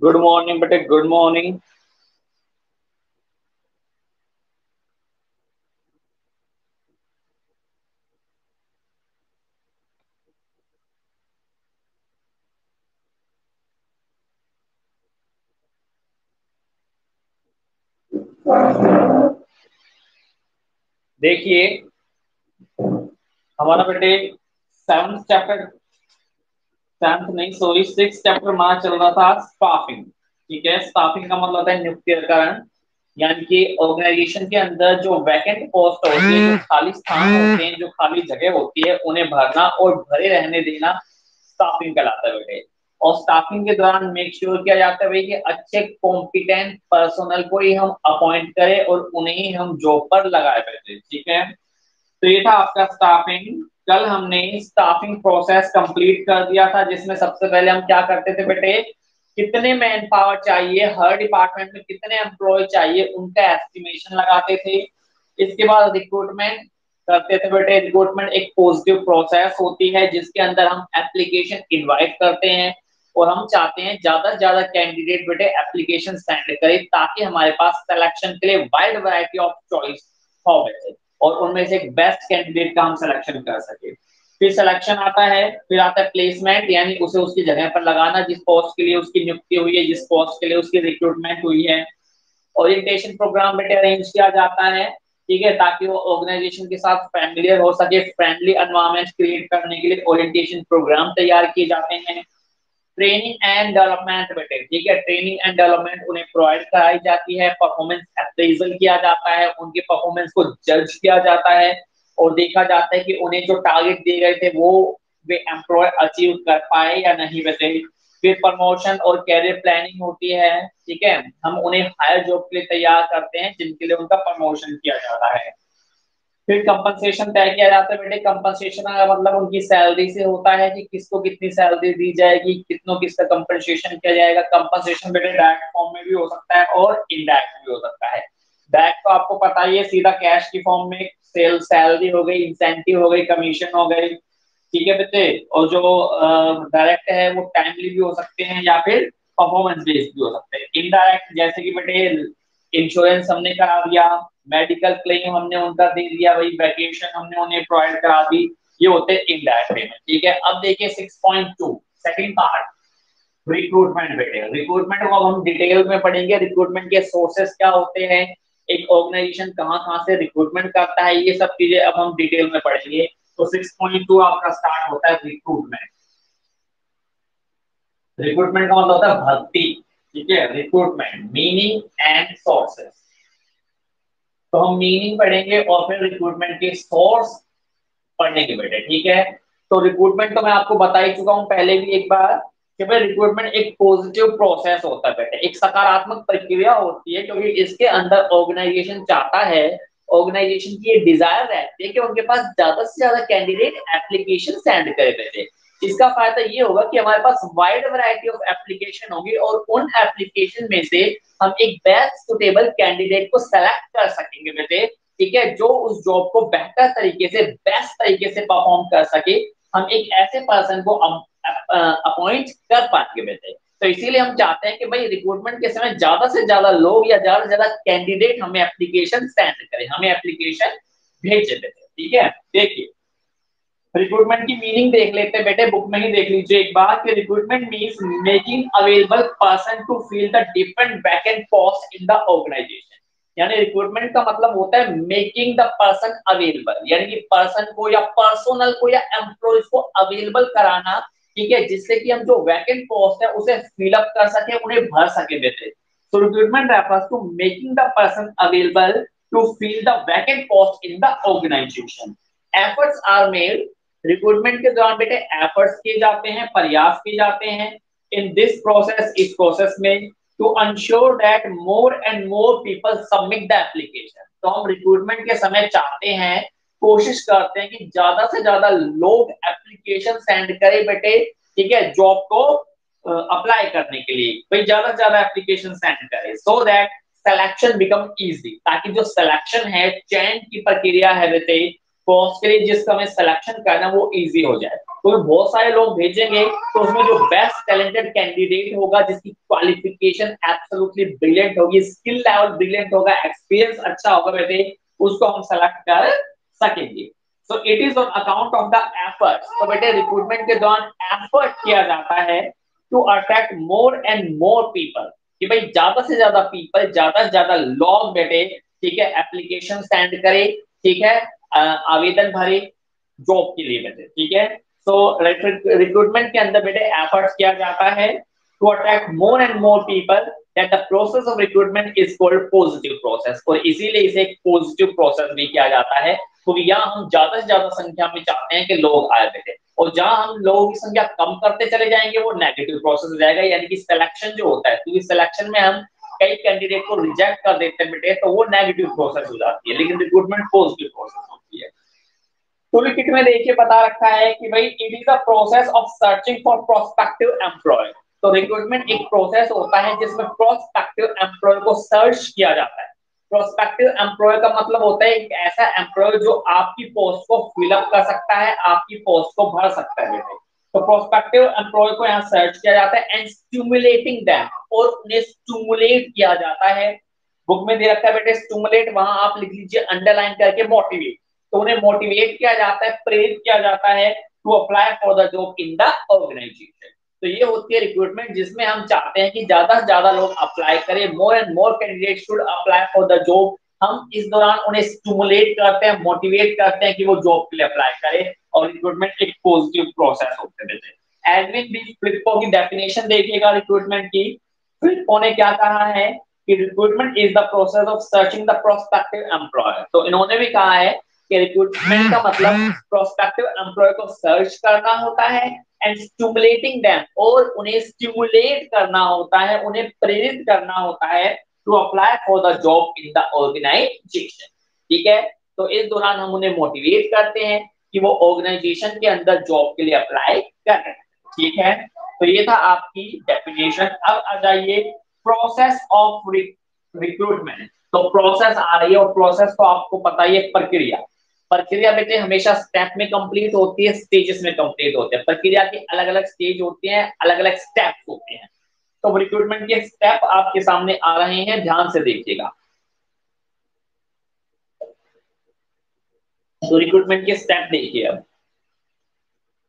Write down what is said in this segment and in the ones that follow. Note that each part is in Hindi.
गुड मॉर्निंग बेटे, गुड मॉर्निंग। देखिए, हमारा बेटे सेवंथ चैप्टर, सेवंथ नहीं सॉरी सिक्स चैप्टर हमारा चल रहा था स्टाफिंग। ठीक है, स्टाफिंग का मतलब होता है नियुक्तिकरण, यानी कि ऑर्गेनाइजेशन के अंदर जो वैकेंट पोस्ट होती है, जो खाली स्थान होते हैं, जो खाली जगह होती है, उन्हें भरना और भरे रहने देना स्टाफिंग कहलाता है बेटे। और स्टाफिंग के दौरान मेक श्योर किया जाता है भाई कि अच्छे कॉम्पिटेंट पर्सनल को ही हम अपॉइंट करें और उन्हें ही हम जॉब पर लगाए बेटे। ठीक है, तो ये था आपका स्टाफिंग। कल हमने स्टाफिंग प्रोसेस कंप्लीट कर दिया था, जिसमें सबसे पहले हम क्या करते थे बेटे, कितने मैन पावर चाहिए, हर डिपार्टमेंट में कितने एम्प्लॉय चाहिए, उनका एस्टिमेशन लगाते थे। इसके बाद रिक्रूटमेंट करते थे बेटे। रिक्रूटमेंट एक पॉजिटिव प्रोसेस होती है जिसके अंदर हम एप्लीकेशन इनवाइट करते हैं और हम चाहते हैं ज्यादा से ज्यादा कैंडिडेट बेटे एप्लीकेशन सेंड करें, ताकि हमारे पास सिलेक्शन के लिए वाइड वैरायटी ऑफ चॉइस हो बेटे, और उनमें से एक बेस्ट कैंडिडेट का हम सिलेक्शन कर सके। फिर सिलेक्शन आता है, फिर आता है प्लेसमेंट, यानी उसे उसकी जगह पर लगाना जिस पोस्ट के लिए उसकी नियुक्ति हुई है, जिस पोस्ट के लिए उसकी रिक्रूटमेंट हुई है। ओरिएंटेशन प्रोग्राम बेटे अरेंज किया जाता है, ठीक है, ताकि वो ऑर्गेनाइजेशन के साथ फैमिलियर हो सके। फ्रेंडली एनवायरनमेंट क्रिएट करने के लिए ओरिएंटेशन प्रोग्राम तैयार किए जाते हैं। ट्रेनिंग एंड डेवलपमेंट बेटे, ठीक है, ट्रेनिंग एंड डेवलपमेंट उन्हें प्रोवाइड कराई जाती है। परफॉर्मेंस अप्रेजल किया जाता है, उनके परफॉर्मेंस को जज किया जाता है और देखा जाता है कि उन्हें जो टारगेट दिए गए थे वो वे एम्प्लॉय अचीव कर पाए या नहीं बेटे। फिर प्रमोशन और कैरियर प्लानिंग होती है, ठीक है, हम उन्हें हायर जॉब के लिए तैयार करते हैं जिनके लिए उनका प्रमोशन किया जाता है। फिर कंपनसेशन तय किया जाता है बेटे। कंपनसेशन का मतलब उनकी सैलरी से होता है कि किसको कितनी सैलरी दी जाएगी, कितनों किसका कंपनसेशन किया जाएगा। कंपनसेशन बेटे डायरेक्ट फॉर्म में भी हो सकता है और इनडायरेक्ट भी हो सकता है। डायरेक्ट तो आपको पता ही है, सीधा कैश की फॉर्म में सेल सैलरी हो गई, इंसेंटिव हो गई, कमीशन हो गई, ठीक है बेटे। और जो डायरेक्ट है वो टाइमली भी हो सकते हैं या फिर परफॉर्मेंस बेस्ड भी हो सकते हैं। इनडायरेक्ट जैसे कि बेटे इंश्योरेंस हमने करा दिया, मेडिकल क्लेम हमने उनका दे दिया, वही वैकेशन हमने उन्हें प्रोवाइड करा दी, ये होते हैं इनडायरेक्ट पेमेंट। ठीक है, अब देखिए 6.2 सेकंड पार्ट, रिक्रूटमेंट बेटे। रिक्रूटमेंट को अब हम डिटेल में पढ़ेंगे, रिक्रूटमेंट के सोर्सेस क्या होते हैं, एक ऑर्गेनाइजेशन कहाँ कहाँ से रिक्रूटमेंट करता है, ये सब चीजें अब हम डिटेल में पढ़ेंगे। तो 6.2 आपका स्टार्ट होता है रिक्रूटमेंट। रिक्रूटमेंट का मतलब होता है भर्ती, ठीक है। रिक्रूटमेंट मीनिंग एंड सोर्सेस, तो हम मीनिंग पढ़ेंगे और फिर रिक्रूटमेंट के सोर्स पढ़ेंगे बेटे, ठीक है। तो रिक्रूटमेंट तो मैं आपको बता ही चुका हूं पहले भी एक बार कि भाई रिक्रूटमेंट एक पॉजिटिव प्रोसेस होता है बेटे, एक सकारात्मक प्रक्रिया होती है, क्योंकि इसके अंदर ऑर्गेनाइजेशन चाहता है, ऑर्गेनाइजेशन की ये डिजायर रहती है कि उनके पास ज्यादा से ज्यादा कैंडिडेट एप्लीकेशन सेंड करे बेटे। इसका फायदा ये होगा कि हमारे पास वाइड वैरायटी ऑफ एप्लीकेशन होगी और उन एप्लीकेशन में से हम एक बेस्ट सुटेबल कैंडिडेट को सेलेक्ट कर सकेंगे बेटे, ठीक है, जो उस जॉब को बेहतर तरीके से, बेस्ट तरीके से परफॉर्म कर सके। हम एक ऐसे पर्सन को अपॉइंट कर पाएंगे बेटे। तो इसीलिए हम चाहते हैं कि भाई रिक्रूटमेंट के समय ज्यादा से ज्यादा लोग या ज्यादा से ज्यादा कैंडिडेट हमें एप्लीकेशन सेंड करें, हमें एप्लीकेशन भेजे बेटे, ठीक है। देखिए रिक्रूटमेंट की मीनिंग देख लेते हैं बेटे, बुक में ही देख लीजिए एक बार कि recruitment means making available person to fill the different vacant post in the organisation. यानी रिक्रूटमेंट का मतलब होता है मेकिंग द पर्सन अवेलेबल, यानी कि पर्सन को या पर्सनल को या एम्प्लॉयज को अवेलेबल कराना, ठीक है, जिससे कि हम जो वैकेंट पोस्ट है उसे फिलअप कर सके, उन्हें भर सके बेटे। So recruitment refers to making the person available to fill the vacant post in the organization. Efforts are made, recruitment के दौरान बेटे एफर्ट्स किए जाते हैं, प्रयास किए जाते हैं। इन दिस प्रोसेस, इस प्रोसेस में, to ensure that more and more people submit the application. तो हम रिक्रूटमेंट के समय चाहते हैं, कोशिश करते हैं कि ज्यादा से ज्यादा लोग एप्लीकेशन सेंड करें बेटे, ठीक है, जॉब को अप्लाई करने के लिए भाई ज्यादा से ज्यादा एप्लीकेशन सेंड करें, so that selection become easy, ताकि जो सिलेक्शन है, चयन की प्रक्रिया है बेटे, पोस्ट के लिए जिसका हमें सिलेक्शन करना वो इजी हो जाए। तो बहुत सारे लोग भेजेंगे तो उसमें जो बेस्ट टैलेंटेड कैंडिडेट होगा, जिसकी क्वालिफिकेशन एब्सोल्युटली ब्रिलियंट होगी, स्किल लेवल ब्रिलियंट होगा, एक्सपीरियंस अच्छा होगा बेटे, उसको हम सेलेक्ट कर सकेंगे। So it is on account of the effort. तो बेटे रिक्रूटमेंट के दौरान एफर्ट किया जाता है to attract more and more people, कि भाई ज्यादा से ज्यादा पीपल, ज्यादा से ज्यादा लोग बेटे, ठीक है, एप्लीकेशन सेंड करे, ठीक है, आवेदन भरे जॉब के लिए बेटे, ठीक है। सो रिक्रूटमेंट के अंदर बेटे एफर्ट्स किया जाता है to attract more and more people, that the process of recruitment is called positive process, और इसीलिए इसे एक पॉजिटिव प्रोसेस भी किया जाता है। तो यहाँ हम ज्यादा से ज्यादा संख्या में चाहते हैं कि लोग आए बेटे, और जहां हम लोगों की संख्या कम करते चले जाएंगे वो नेगेटिव प्रोसेस हो जाएगा, यानी कि सिलेक्शन जो होता है, क्योंकि सिलेक्शन में हम कई कैंडिडेट को रिजेक्ट कर देते हैं बेटे, तो वो नेगेटिव प्रोसेस हो जाती है, लेकिन रिक्रूटमेंट पॉजिटिव प्रोसेस होती है। टूल किट में देखिए बता रखा है कि भाई it is the process of searching for prospective employ. तो रिक्रूटमेंट एक प्रोसेस होता है जिसमें प्रोस्पेक्टिव एम्प्लॉय को सर्च किया जाता है। प्रोस्पेक्टिव एम्प्लॉय का मतलब होता है एक ऐसा एम्प्लॉय जो आपकी पोस्ट को फिलअप कर सकता है, आपकी पोस्ट को भर सकता है बेटे। तो प्रोस्पेक्टिव एम्प्लॉय को यहाँ सर्च किया जाता है एंड स्टिमुलेटिंग देम, और उन्हें स्टिमुलेट किया जाता है। बुक में दे रखा है बेटे स्टिमुलेट, वहां आप लिख लीजिए अंडरलाइन करके मोटिवेट। तो उन्हें मोटिवेट किया जाता है, प्रेरित किया जाता है to apply for the job in the organisation. तो ये होती है रिक्रूटमेंट, जिसमें हम चाहते हैं कि ज्यादा से ज्यादा लोग अप्लाई करें, मोर and more candidate should apply for the job. हम इस दौरान उन्हें स्टिमुलेट करते हैं, मोटिवेट करते हैं कि वो जॉब के लिए अप्लाई करें, और रिक्रूटमेंट एक पॉजिटिव प्रोसेस होते हैं। एडमिन भी फ्लिपो की डेफिनेशन देखिएगा रिक्रूटमेंट की। फ्लिपो ने क्या कहा है कि recruitment is the process of searching the prospective employer. तो इन्होंने भी कहा है कि रिक्रूटमेंट का मतलब प्रोस्पेक्टिव एम्प्लॉय को सर्च करना होता है एंड स्टिमुलेटिंग देम, और उन्हें स्टिमुलेट करना होता है, उन्हें प्रेरित करना होता है to apply for the job in the organisation. ठीक है, तो इस दौरान हम उन्हें मोटिवेट करते हैं कि वो ऑर्गेनाइजेशन के अंदर जॉब के लिए अप्लाई कर रहे हैं। ठीक है, तो ये था आपकी डेफिनेशन। अब आ जाइए प्रोसेस ऑफ रिक्रूटमेंट। तो प्रोसेस आ रही है, और प्रोसेस तो आपको पता ही है, प्रक्रिया। प्रक्रिया बेटे हमेशा स्टेप में कंप्लीट होती है, स्टेजेस में कंप्लीट होते हैं। प्रक्रिया के अलग अलग स्टेज होते हैं, अलग अलग स्टेप्स होते हैं। तो रिक्रूटमेंट के स्टेप आपके सामने आ रहे हैं, ध्यान से देखिएगा। तो रिक्रूटमेंट के स्टेप देखिए। अब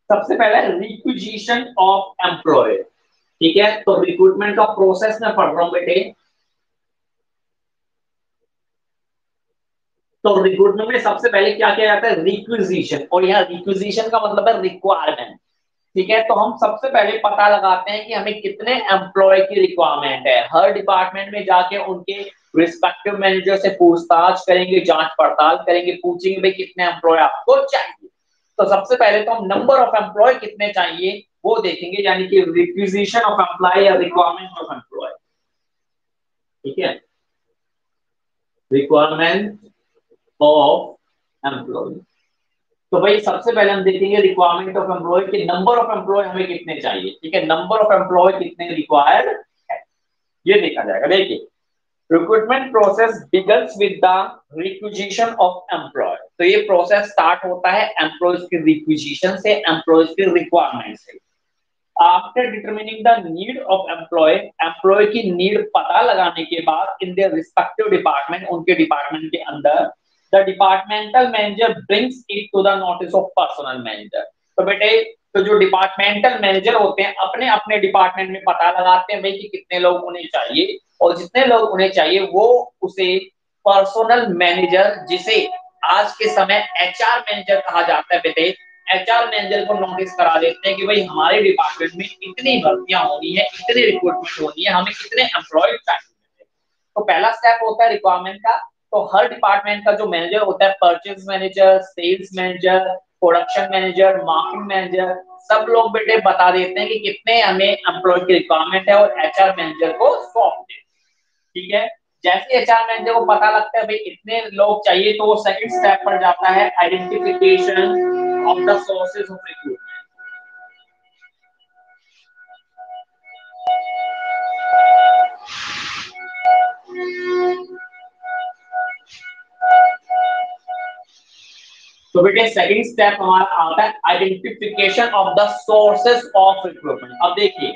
सबसे पहले रिक्विजिशन ऑफ एम्प्लॉय। ठीक है, तो रिक्रूटमेंट का प्रोसेस में पढ़ रहा हूं बेटे। तो रिक्रूटमेंट में सबसे पहले क्या किया जाता है, रिक्विजिशन, और यहाँ रिक्विजिशन का मतलब है रिक्वायरमेंट। ठीक है, तो हम सबसे पहले पता लगाते हैं कि हमें कितने एम्प्लॉय की रिक्वायरमेंट है। हर डिपार्टमेंट में जाके उनके रिस्पेक्टिव मैनेजर से पूछताछ करेंगे, जांच पड़ताल करेंगे, पूछेंगे भाई कितने एम्प्लॉय आपको चाहिए। तो सबसे पहले तो हम नंबर ऑफ एम्प्लॉय कितने चाहिए वो देखेंगे, यानी कि रिक्विजिशन ऑफ एम्प्लॉय या रिक्वायरमेंट ऑफ एम्प्लॉय। ठीक है, रिक्वायरमेंट ऑफ एम्प्लॉय। तो भाई सबसे पहले हम देखेंगे रिक्वायरमेंट ऑफ एम्प्लॉय के नंबर ऑफ एम्प्लॉय हमें कितने चाहिए। ठीक है, नंबर ऑफ एम्प्लॉय कितने रिक्वायर्ड है ये देखा जाएगा। देखिए, recruitment process begins with the requisition of employ. तो ये प्रोसेस स्टार्ट होता है एम्प्लॉयज के रिक्विजिशन से, एम्प्लॉयज के रिक्वायरमेंट से। After determining the need of employ, employ की नीड पता लगाने के बाद इन देयर रिस्पेक्टिव डिपार्टमेंट, उनके डिपार्टमेंट के अंदर, the departmental manager brings it to the notice of personnel manager. तो बेटे, तो जो डिपार्टमेंटल मैनेजर होते हैं अपने अपने डिपार्टमेंट में पता लगाते हैं भाई कि कितने लोग उन्हें चाहिए, और जितने लोग उन्हें चाहिए वो उसे पर्सनल मैनेजर, जिसे आज के समय एचआर मैनेजर कहा जाता है बेटे, एचआर मैनेजर को नोटिस करा देते हैं कि भाई हमारे डिपार्टमेंट में इतनी भर्तियां होनी है, इतनी रिक्रूटमेंट होनी है, हमें कितने एम्प्लॉय चाहिए। तो पहला स्टेप होता है रिक्वायरमेंट का। तो हर डिपार्टमेंट का जो मैनेजर होता है, purchase manager, sales manager, production manager, marketing manager, सब लोग बेटे बता देते हैं कि कितने हमें एम्प्लॉय की रिक्वायरमेंट है, और एचआर मैनेजर को सौंप देते हैं। ठीक है, जैसे एचआर मैनेजर को पता लगता है भाई इतने लोग चाहिए, तो वो सेकंड स्टेप पर जाता है identification of the sources of recruitment. तो बेटे सेकंड स्टेप हमारा आता है identification of the sources of recruitment. अब देखिए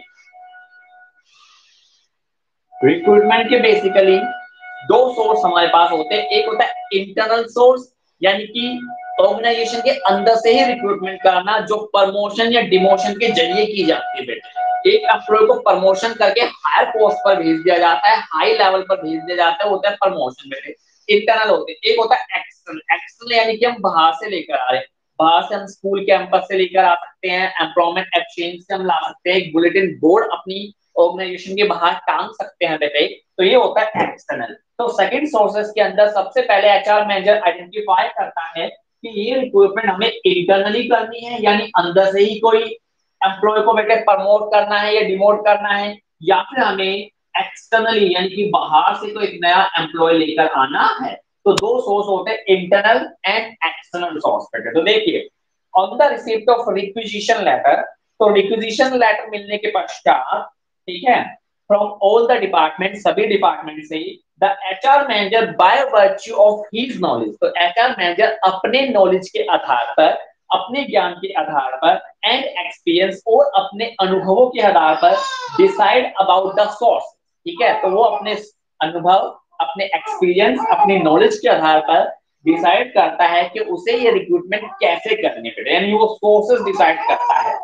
रिक्रूटमेंट के बेसिकली दो सोर्स हमारे पास होते हैं। एक होता है इंटरनल सोर्स, यानी कि ऑर्गेनाइजेशन के अंदर से ही रिक्रूटमेंट करना, जो प्रमोशन या डिमोशन के जरिए की जाती है बेटे। एक एम्प्लॉय को प्रमोशन करके हायर पोस्ट पर भेज दिया जाता है, हाई लेवल पर भेज दिया जाता है, होता है प्रमोशन बेटे। इंटरनल होते हैं। एक होता है एक्सटर्नल। एक्सटर्नल यानी कि हम बाहर से लेकर आ रहे हैं, बाहर से हम स्कूल कैंपस से लेकर आ सकते हैं, एम्प्लॉयमेंट एक्सचेंज से हम ला सकते हैं, बुलेटिन बोर्ड अपनी ऑर्गेनाइजेशन के बाहर टांग सकते हैं बेटे। तो ये होता है एक्सटर्नल। तो सेकंड सोर्सेस के अंदर सबसे पहले एचआर मैनेजर आइडेंटिफाई करता है कि ये रिक्रूटमेंट हमें इंटरनली करनी है, यानी अंदर से ही कोई एम्प्लॉय को बेटे प्रमोट करना है या डिमोट करना है, या फिर हमें एक्सटर्नली यानी कि बाहर से कोई एक नया एम्प्लॉय लेकर आना है। तो दो सोर्स होते हैं, इंटरनल एंड एक्सटर्नल सोर्स बेटे। तो देखिए on the receipt of requisition letter, तो रिक्विजिशन लेटर मिलने के पश्चात, ठीक है, फ्रॉम ऑल द डिपार्टमेंट, सभी डिपार्टमेंट से, the HR manager by virtue of his knowledge, तो एचआर मैनेजर अपने नॉलेज के आधार पर, अपने ज्ञान के आधार पर एंड एक्सपीरियंस और अपने अनुभवों के आधार पर डिसाइड अबाउट द सोर्स, ठीक है। तो वो अपने अनुभव, अपने एक्सपीरियंस, अपनी नॉलेज के आधार पर डिसाइड करता है कि उसे ये रिक्रूटमेंट कैसे करनी है, यानी वो सोर्सेस डिसाइड करता है,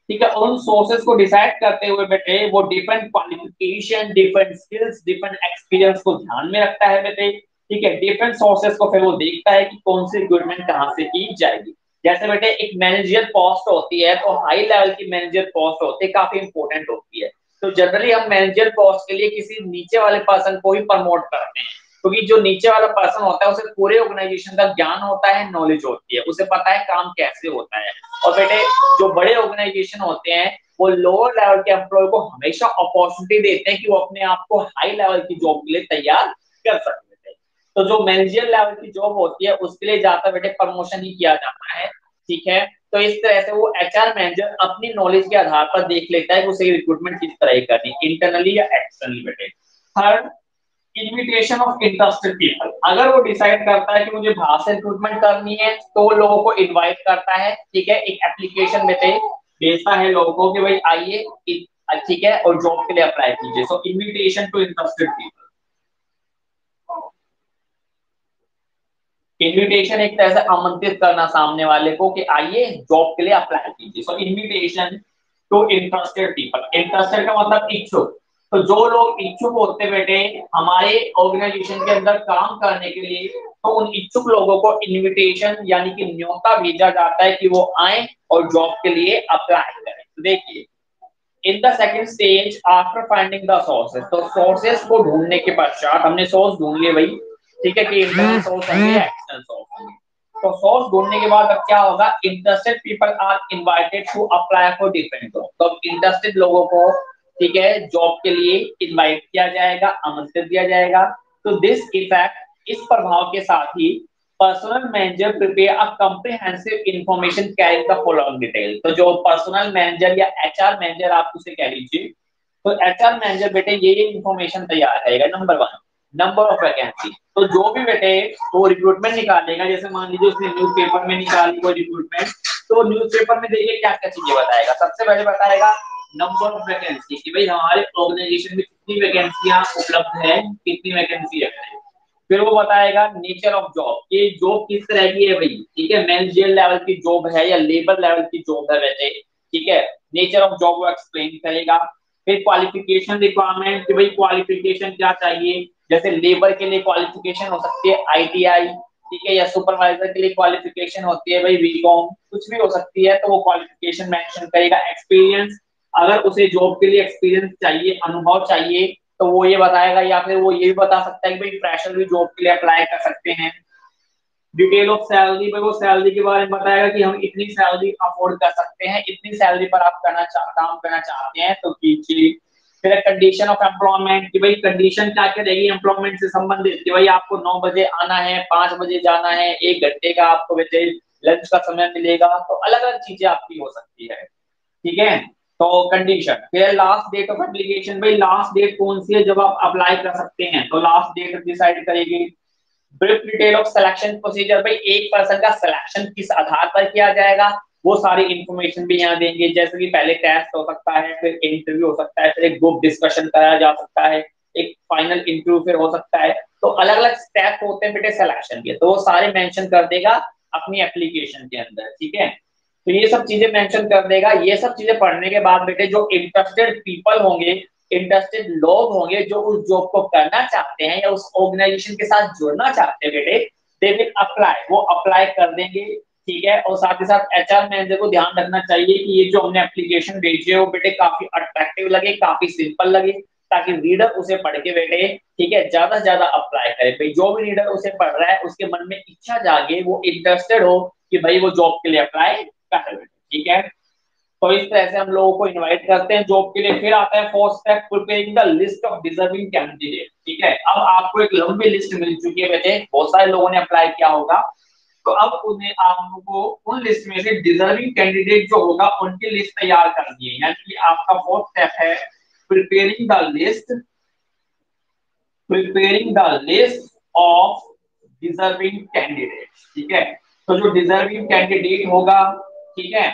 ठीक है। उन सोर्सेस को डिसाइड करते हुए बेटे वो different qualification, different skills, different experience को ध्यान में रखता है बेटे, ठीक है। डिफरेंट सोर्सेस को फिर वो देखता है कि कौन सी रिक्रूटमेंट कहां से की जाएगी। जैसे बेटे एक मैनेजर पोस्ट होती है, तो हाई लेवल की मैनेजर पोस्ट होती है, काफी इंपॉर्टेंट होती है। तो जनरली हम मैनेजर पोस्ट के लिए किसी नीचे वाले पर्सन को ही प्रमोट करते हैं, क्योंकि जो नीचे वाला पर्सन होता है उसे पूरे ऑर्गेनाइजेशन का ज्ञान होता है, नॉलेज होती है, उसे पता है काम कैसे होता है। और बेटे जो बड़े ऑर्गेनाइजेशन होते हैं वो लोअर लेवल के एम्प्लॉय को हमेशा अपॉर्चुनिटी देते हैं कि वो अपने आप को हाई लेवल की जॉब के लिए तैयार कर सकते हैं। तो जो मैनेजर लेवल की जॉब होती है उसके लिए जाता बेटे प्रमोशन ही किया जाता है, ठीक है। तो इस तरह से वो एचआर मैनेजर अपनी नॉलेज के आधार पर देख लेता है कि उसे रिक्रूटमेंट किस तरह करनी, इंटरनली या एक्सटर्नली बेटे। Third, invitation of interested people. अगर वो डिसाइड करता है कि मुझे बाहर से रिक्रूटमेंट करनी है तो वो लोगों को इनवाइट करता है, ठीक है। एक एप्लीकेशन भेजता है लोगों को कि भाई आइए, ठीक है, और जॉब के लिए अप्लाई कीजिए। So invitation to interested people, invitation एक तरह से आमंत्रित करना सामने वाले को कि आइए जॉब के लिए अप्लाई कीजिए। So invitation to interested people. Interested का मतलब इच्छुक। तो जो लोग इच्छुक होते बेटे हमारे ऑर्गेनाइजेशन के अंदर काम करने के लिए, तो उन इच्छुक लोगों को इन्विटेशन यानी कि न्योता भेजा जाता है कि वो आए और जॉब के लिए अप्लाई करें। तो देखिए in the second stage after finding the sources, तो सोर्सेस को ढूंढने के पश्चात, हमने सोर्स ढूंढ लिए भाई, ठीक है, कि इंटरनल सोर्स होंगे या एक्सटर्नल सोर्स होंगे। तो सोर्स ढूंढने के बाद अब क्या होगा, interested people are invited to apply for different job. तो इंटरेस्टेड लोगों को, ठीक है, जॉब के लिए इनवाइट किया जाएगा, आमंत्रित दिया जाएगा। तो दिस इफेक्ट, इस प्रभाव के साथ ही personal manager prepare a comprehensive information carrying the following detail. तो जो पर्सनल मैनेजर या एचआर मैनेजर आप उसे कह लीजिए, तो एचआर मैनेजर बेटे ये इंफॉर्मेशन तैयार करेगा। Number one, number of vacancy. तो जो भी बेटे वो रिक्रूटमेंट निकालेगा, जैसे मान लीजिए उसने न्यूज़पेपर में निकाली कोई रिक्रूटमेंट, तो न्यूज़पेपर में देखिए क्या क्या चीजें बताएगा। सबसे पहले बताएगा नंबर ऑफ वैकेंसी, कि भाई हमारे ऑर्गेनाइजेशन में कितनी वैकेंसियां उपलब्ध है, कितनी वैकेंसी है। फिर वो बताएगा नेचर ऑफ जॉब, ये जॉब किस तरह की है भाई, ठीक है, मैनेजरियल लेवल की जॉब है या लेबर लेवल की जॉब है वैसे, ठीक है। नेचर ऑफ जॉब वो एक्सप्लेन करेगा। फिर क्वालिफिकेशन रिक्वायरमेंट, कि भाई क्वालिफिकेशन क्या चाहिए, जैसे लेबर के लिए क्वालिफिकेशन हो सकती है आईटीआई, ठीक है, या सुपरवाइजर के लिए क्वालिफिकेशन होती है भाई बीकॉम, कुछ भी हो सकती है, तो वो क्वालिफिकेशन मेंशन करेगा। एक्सपीरियंस, अगर उसे जॉब के लिए एक्सपीरियंस चाहिए, अनुभव चाहिए, तो वो ये बताएगा, या फिर वो ये भी बता सकता है कि भाई फ्रेशर भी जॉब के लिए अप्लाई कर सकते हैं। डिटेल ऑफ सैलरी, में वो सैलरी के बारे में बताएगा कि हम इतनी सैलरी अफोर्ड कर सकते हैं, इतनी सैलरी पर आप काम करना चाहते हैं तो कीजिए। फिर कंडीशन ऑफ एम्प्लॉयमेंट, कि भाई कंडीशन क्या क्या रहेगी एम्प्लॉयमेंट से संबंधित, कि भाई आपको 9 बजे आना है, 5 बजे जाना है, 1 घंटे का आपको वैसे लंच का समय मिलेगा, तो अलग अलग चीजें आपकी हो सकती है, ठीक है। तो कंडीशन, फिर लास्ट डेट ऑफ एप्लीकेशन, भाई लास्ट डेट कौन सी है जब आप अप्लाई कर सकते हैं, तो लास्ट डेट डिसाइड करेगी। Brief detail of selection procedure, भाई एक पर्सन का सिलेक्शन किस आधार पर किया जाएगा वो सारी इंफॉर्मेशन भी यहाँ देंगे, जैसे कि पहले टेस्ट हो सकता है, फिर इंटरव्यू हो सकता है, फिर एक ग्रुप डिस्कशन कराया जा सकता है, एक फाइनल इंटरव्यू फिर हो सकता है। तो अलग अलग स्टेप होते हैं बेटे सिलेक्शन के, तो वो सारे मेंशन कर देगा अपनी एप्लीकेशन के अंदर, ठीक है। तो ये सब चीजें मेंशन कर देगा। ये सब चीजें पढ़ने के बाद बेटे जो इंटरेस्टेड पीपल होंगे, इंटरेस्टेड लोग होंगे जो उस जॉब को करना चाहते हैं या उस ऑर्गेनाइजेशन के साथ जुड़ना चाहते हैं बेटे, दे विल अप्लाई, वो अप्लाई कर देंगे, ठीक है। और साथ ही साथ एचआर मैनेजर को ध्यान रखना चाहिए कि ये जो हमने एप्लीकेशन भेजी है वो बेटे काफी अट्रैक्टिव लगे, काफी सिंपल लगे, ताकि रीडर उसे पढ़ के बेटे, ठीक है, ज्यादा से ज्यादा अप्लाई करे। भाई जो भी रीडर उसे पढ़ रहा है उसके मन में इच्छा जागे, वो इंटरेस्टेड हो कि भाई वो जॉब के लिए अप्लाई कर बेटे, ठीक है। तो इस तरह से हम लोगों को इनवाइट करते हैं जॉब के लिए। फिर आता है fourth step, preparing the list of deserving candidate, ठीक है। अब आपको एक लंबी लिस्ट मिल चुकी है बेटे, बहुत सारे लोगों ने अप्लाई किया होगा, तो अब उन्हें आप लोगों को उन लिस्ट में से डिजर्विंग कैंडिडेट जो होगा उनकी लिस्ट तैयार करनी है, यानी कि आपका फोर्थ स्टेप है preparing the list, preparing the list of deserving candidate, ठीक है। तो जो डिजर्विंग कैंडिडेट होगा, ठीक है,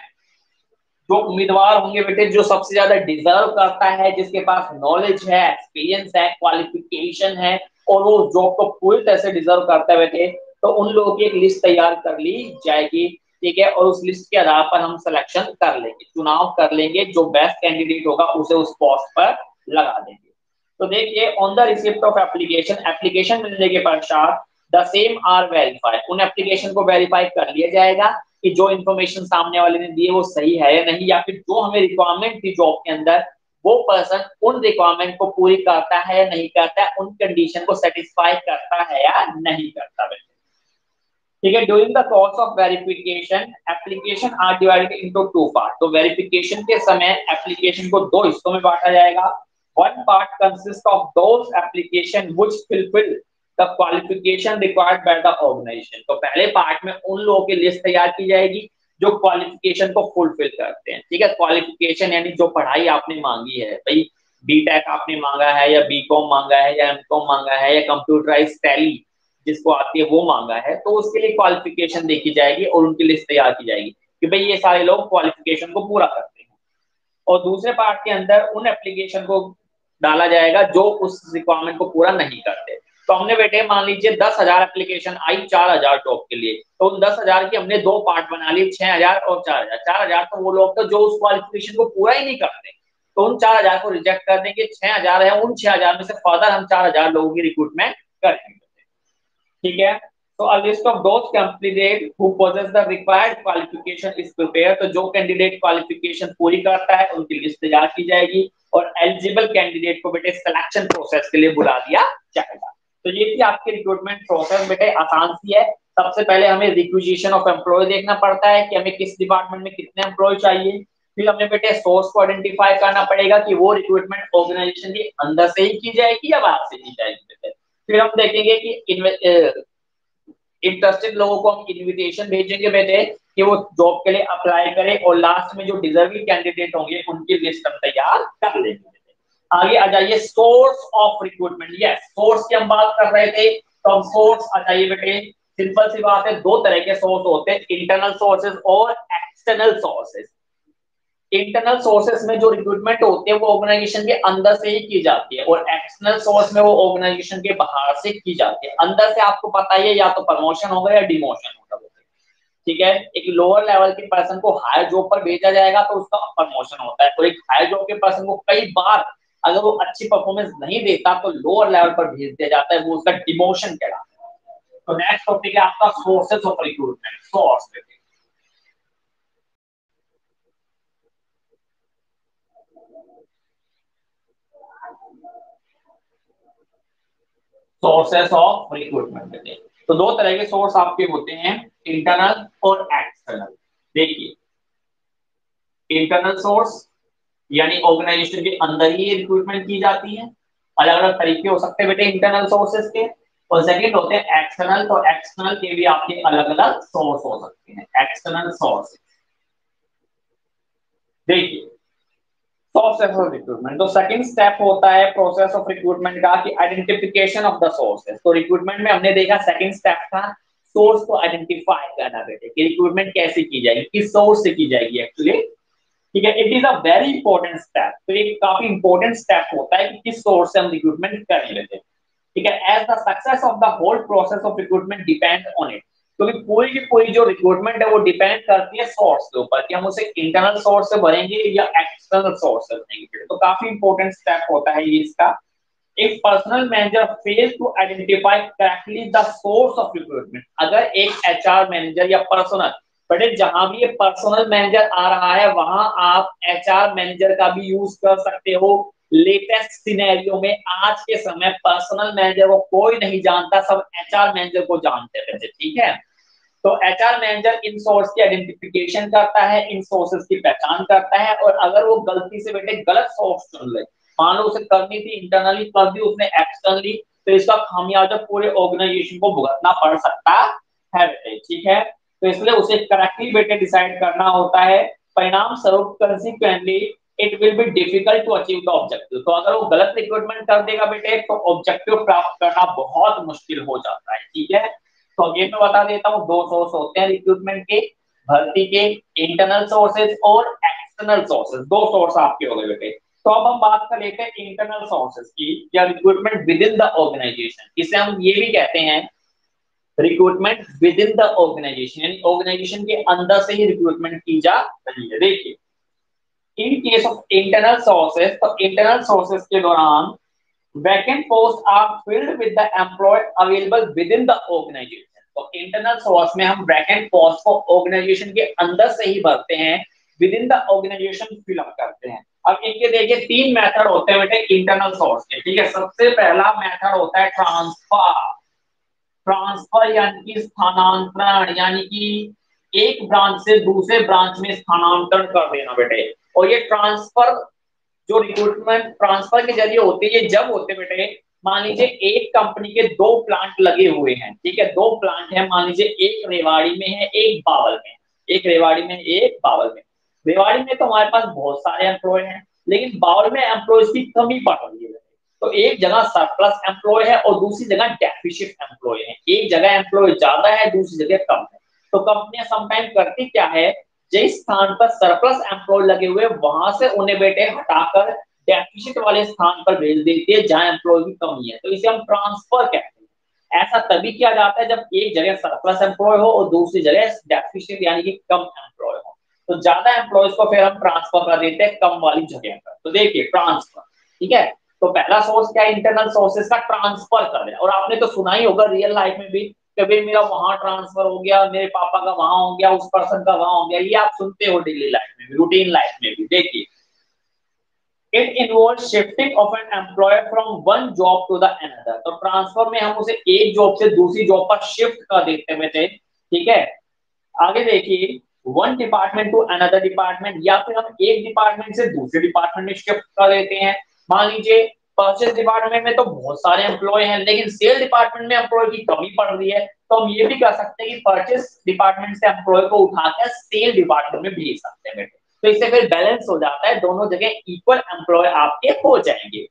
जो उम्मीदवार होंगे बेटे जो सबसे ज्यादा डिजर्व करता है, जिसके पास नॉलेज है, एक्सपीरियंस है, क्वालिफिकेशन है और वो जॉब को पूरी तरह से डिजर्व करता है बेटे, तो उन लोगों की एक लिस्ट तैयार कर ली जाएगी, ठीक है। और उस लिस्ट के आधार पर हम सिलेक्शन कर लेंगे, चुनाव कर लेंगे, जो बेस्ट कैंडिडेट होगा उसे उस पोस्ट पर लगा देंगे। तो देखिए on the receipt of application, application मिलने के पश्चात द सेम आर वेरीफाई, उन एप्लीकेशन को वेरीफाई कर लिया जाएगा कि जो इन्फॉर्मेशन सामने वाले ने दी है वो सही है या नहीं, या फिर जो हमें रिक्वायरमेंट थी जॉब के अंदर वो पर्सन उन रिक्वायरमेंट को पूरी करता है या नहीं करता है, उन कंडीशन को सेटिस्फाई करता है या नहीं करता है, ठीक है। During the course of verification application are divided into two part, तो वेरिफिकेशन के समय एप्लीकेशन को दो हिस्सों में बांटा जाएगा। One part consist of those application which fulfil the qualification required by the organisation, तो पहले पार्ट में उन लोगों की लिस्ट तैयार की जाएगी जो क्वालिफिकेशन को फुलफिल करते हैं, ठीक है। क्वालिफिकेशन यानी जो पढ़ाई आपने मांगी है, भाई बीटेक आपने मांगा है या बीकॉम मांगा है या एमकॉम मांगा है या कंप्यूटराइज्ड टैली जिसको आती है वो मांगा है, तो उसके लिए क्वालिफिकेशन देखी जाएगी और उनकी लिस्ट तैयार की जाएगी कि भाई ये सारे लोग क्वालिफिकेशन को पूरा करते हैं। और दूसरे पार्ट के अंदर उन एप्लीकेशन को डाला जाएगा जो उस रिक्वायरमेंट को पूरा नहीं करते। तो हमने बेटे मान लीजिए 10,000 एप्लीकेशन आई 4,000 जॉब के लिए, तो उन 10,000 की हमने दो पार्ट बना लिए, 6,000 और 4,000। 4,000 तो वो लोग तो जो उस क्वालिफिकेशन को पूरा ही नहीं करते, तो उन 4,000 को रिजेक्ट कर देंगे। 6,000 है, उन 6,000 में से फर्दर हम 4,000 लोगों की रिक्रूटमेंट करेंगे, ठीक है। तो a list of those candidate who possess the required qualification is prepare, तो जो कैंडिडेट क्वालिफिकेशन पूरी करता है उनकी लिस्ट तैयार की जाएगी और एलिजिबल कैंडिडेट को बेटे सिलेक्शन प्रोसेस के लिए बुला दिया जाएगा। तो ये थी आपकी रिक्रूटमेंट प्रोसेस बेटे, आसान सी है। सबसे पहले हमें रिक्विजिशन ऑफ एम्प्लॉय देखना पड़ता है कि हमें किस डिपार्टमेंट में कितने एम्प्लॉय चाहिए। फिर हमें बेटे सोर्स को आइडेंटिफाई करना पड़ेगा कि वो रिक्रूटमेंट ऑर्गेनाइजेशन के अंदर से ही की जाएगी या बाहर से की जाएगी बेटे। फिर हम देखेंगे कि इंटरेस्टेड लोगों को हम इनविटेशन भेजेंगे बेटे कि वो जॉब के लिए अप्लाई करें, और लास्ट में जो डिजर्विंग कैंडिडेट होंगे उनकी लिस्ट हम तैयार कर लेंगे। आगे आ जाइए source of recruitment, yes source की हम बात कर रहे थे, तो हम सोर्स आ जाइए बेटे। सिंपल सी बात है, दो तरह के सोर्स होते हैं, इंटरनल सोर्सेज और एक्सटर्नल सोर्सेज। इंटरनल सोर्सेस में जो रिक्रूटमेंट होती है वो ऑर्गेनाइजेशन के अंदर से ही की जाती है, और एक्सटर्नल सोर्स में वो ऑर्गेनाइजेशन के बाहर से की जाती है। अंदर से आपको पता ही है, या तो प्रमोशन होगा या डिमोशन होगा, ठीक है। एक लोअर लेवल के पर्सन को हायर जॉब पर भेजा जाएगा तो उसका प्रमोशन होता है, और एक हायर जॉब के पर्सन को कई बार अगर वो अच्छी परफॉर्मेंस नहीं देता तो लोअर लेवल पर भेज दिया जाता है, वो उसका डिमोशन कहलाता है। तो नेक्स्ट टॉपिक है आपका sources of recruitment, source. Sources of recruitment, तो दो तरह के सोर्स आपके होते हैं, इंटरनल और एक्सटर्नल। देखिए इंटरनल सोर्स यानी ऑर्गेनाइजेशन के अंदर ही रिक्रूटमेंट की जाती है, अलग अलग तरीके हो सकते हैं बेटे इंटरनल सोर्सेस के। और सेकंड होते हैं एक्सटर्नल, तो एक्सटर्नल के भी आपके अलग अलग सोर्स हो सकते हैं, एक्सटर्नल सोर्स। देखिए सोर्सेस ऑफ रिक्रूटमेंट। तो सेकंड स्टेप होता है प्रोसेस ऑफ रिक्रूटमेंट का कि आइडेंटिफिकेशन ऑफ द सोर्सेस। तो रिक्रूटमेंट में हमने देखा सेकंड स्टेप था सोर्स को आइडेंटिफाई करना बेटे कि रिक्रूटमेंट कैसे की जाएगी, किस सोर्स से की जाएगी एक्चुअली, ठीक है। It is a very important step. तो ये काफी इंपॉर्टेंट स्टेप होता है कि किस सोर्स से हम रिक्रूटमेंट कर लेते हैं, ठीक है। As the success of the whole process of recruitment depend on it. क्योंकि पूरी की पूरी जो रिक्रूटमेंट है वो डिपेंड करती है सोर्स के ऊपर कि हम उसे इंटरनल सोर्स से भरेंगे या एक्सटर्नल सोर्स से भरेंगे। तो काफी इंपॉर्टेंट स्टेप होता है ये इसका। If personal manager fails to identify correctly the source of recruitment, अगर एक HR मैनेजर या पर्सनल, बट जहां भी ये पर्सनल मैनेजर आ रहा है वहां आप HR मैनेजर का भी यूज कर सकते हो। लेटेस्ट सिनेरियो में आज के समय पर्सनल मैनेजर को कोई नहीं जानता, सब HR मैनेजर को जानते थे, ठीक है। तो HR मैनेजर इन सोर्स की आइडेंटिफिकेशन करता है, इन सोर्सेस की पहचान करता है, और अगर वो गलती से बेटे गलत सोर्स चुन ले, मान लो उसे करनी थी इंटरनली कर दी उसने एक्सटर्नली, तो इसका खामियाजा पूरे ऑर्गेनाइजेशन को भुगतना पड़ सकता है बेटे, ठीक है। तो इसलिए उसे करेक्टली बेटे डिसाइड करना होता है। परिणाम स्वरूप consequently it will be difficult to achieve the objective. तो अगर वो गलत रिक्रूटमेंट कर देगा बेटे तो ऑब्जेक्टिव प्राप्त करना बहुत मुश्किल हो जाता है, ठीक है। तो अगेन मैं बता देता हूँ, दो सोर्स होते हैं रिक्रूटमेंट के, भर्ती के, इंटरनल सोर्सेज और एक्सटर्नल सोर्सेज, दो सोर्स आपके हो गए बेटे। तो अब हम बात कर लेते हैं इंटरनल सोर्सेज की या recruitment within the organisation. इसे हम ये भी कहते हैं recruitment within the organisation, यानी ऑर्गेनाइजेशन के अंदर से ही रिक्रूटमेंट की जा रही है। देखिए in case of internal sources, तो इंटरनल सोर्सेज के दौरान vacant posts are filled with the employee available within the organization। तो इंटरनल सोर्स में हम वैकेंट पोस्ट को ऑर्गेनाइजेशन के अंदर से ही भरते हैं, within the organisation fill up करते हैं। अब इनके देखिए तीन मेथड होते हैं बेटे इंटरनल सोर्स के, ठीक है। सबसे पहला मेथड होता है ट्रांसफर। ट्रांसफर यानी कि स्थानांतरण, यानी कि एक ब्रांच से दूसरे ब्रांच में स्थानांतरण कर देना बेटे। और ये ट्रांसफर जो रिक्रूटमेंट ट्रांसफर के जरिए होती है, जब होते बेटे मान लीजिए एक कंपनी के दो प्लांट लगे हुए हैं, ठीक है, दो प्लांट है, मान लीजिए एक रेवाड़ी में है एक बावल में, एक रेवाड़ी में एक बावल में। रेवाड़ी में तो हमारे पास बहुत सारे एम्प्लॉय हैं, लेकिन बावल में एम्प्लॉयज की कमी पड़ रही है। तो एक जगह सरप्लस एम्प्लॉय है और दूसरी जगह डेफिशिएंट एम्प्लॉय है, एक जगह एम्प्लॉय ज्यादा है दूसरी जगह कम है। तो कंपनियां समटाइम करती क्या है, जिस स्थान पर सरप्लस एम्प्लॉय लगे हुए वहां से उन्हें बेटे हटाकर डेफिशिएंट वाले स्थान पर भेज देती है जहां एम्प्लॉय की कमी है। तो इसे हम ट्रांसफर कहते हैं। ऐसा तभी किया जाता है जब एक जगह सरप्लस एम्प्लॉय हो और दूसरी जगह डेफिशिएंट यानी कि कम एम्प्लॉय हो। तो ज्यादा एम्प्लॉयज को फिर हम ट्रांसफर कर देते हैं कम वाली जगह पर। तो देखिए ट्रांसफर, ठीक है। तो पहला सोर्स क्या है, इंटरनल सोर्सेज का ट्रांसफर कर देना। और आपने तो सुना ही होगा रियल लाइफ में भी, कभी मेरा वहां ट्रांसफर हो गया, मेरे पापा का वहां हो गया, उस पर्सन का वहां हो गया, ये आप सुनते हो डेली लाइफ में भी, रूटीन लाइफ में भी। देखिए it involve shifting of an employ from one job to the another. तो ट्रांसफर में हम उसे एक जॉब से दूसरी जॉब पर शिफ्ट कर देते हुए थे, ठीक है। आगे देखिए one department to another department, या फिर हम एक डिपार्टमेंट से दूसरे डिपार्टमेंट में शिफ्ट कर देते हैं। मान लीजिए परचेज डिपार्टमेंट में तो बहुत सारे एम्प्लॉय हैं, लेकिन सेल डिपार्टमेंट में एम्प्लॉय की कमी पड़ रही है, तो हम ये भी कर सकते हैं कि परचेज डिपार्टमेंट से एम्प्लॉय को उठाकर सेल डिपार्टमेंट में भेज सकते हैं। तो इससे फिर बैलेंस हो जाता है, दोनों जगह इक्वल एम्प्लॉय आपके हो जाएंगे।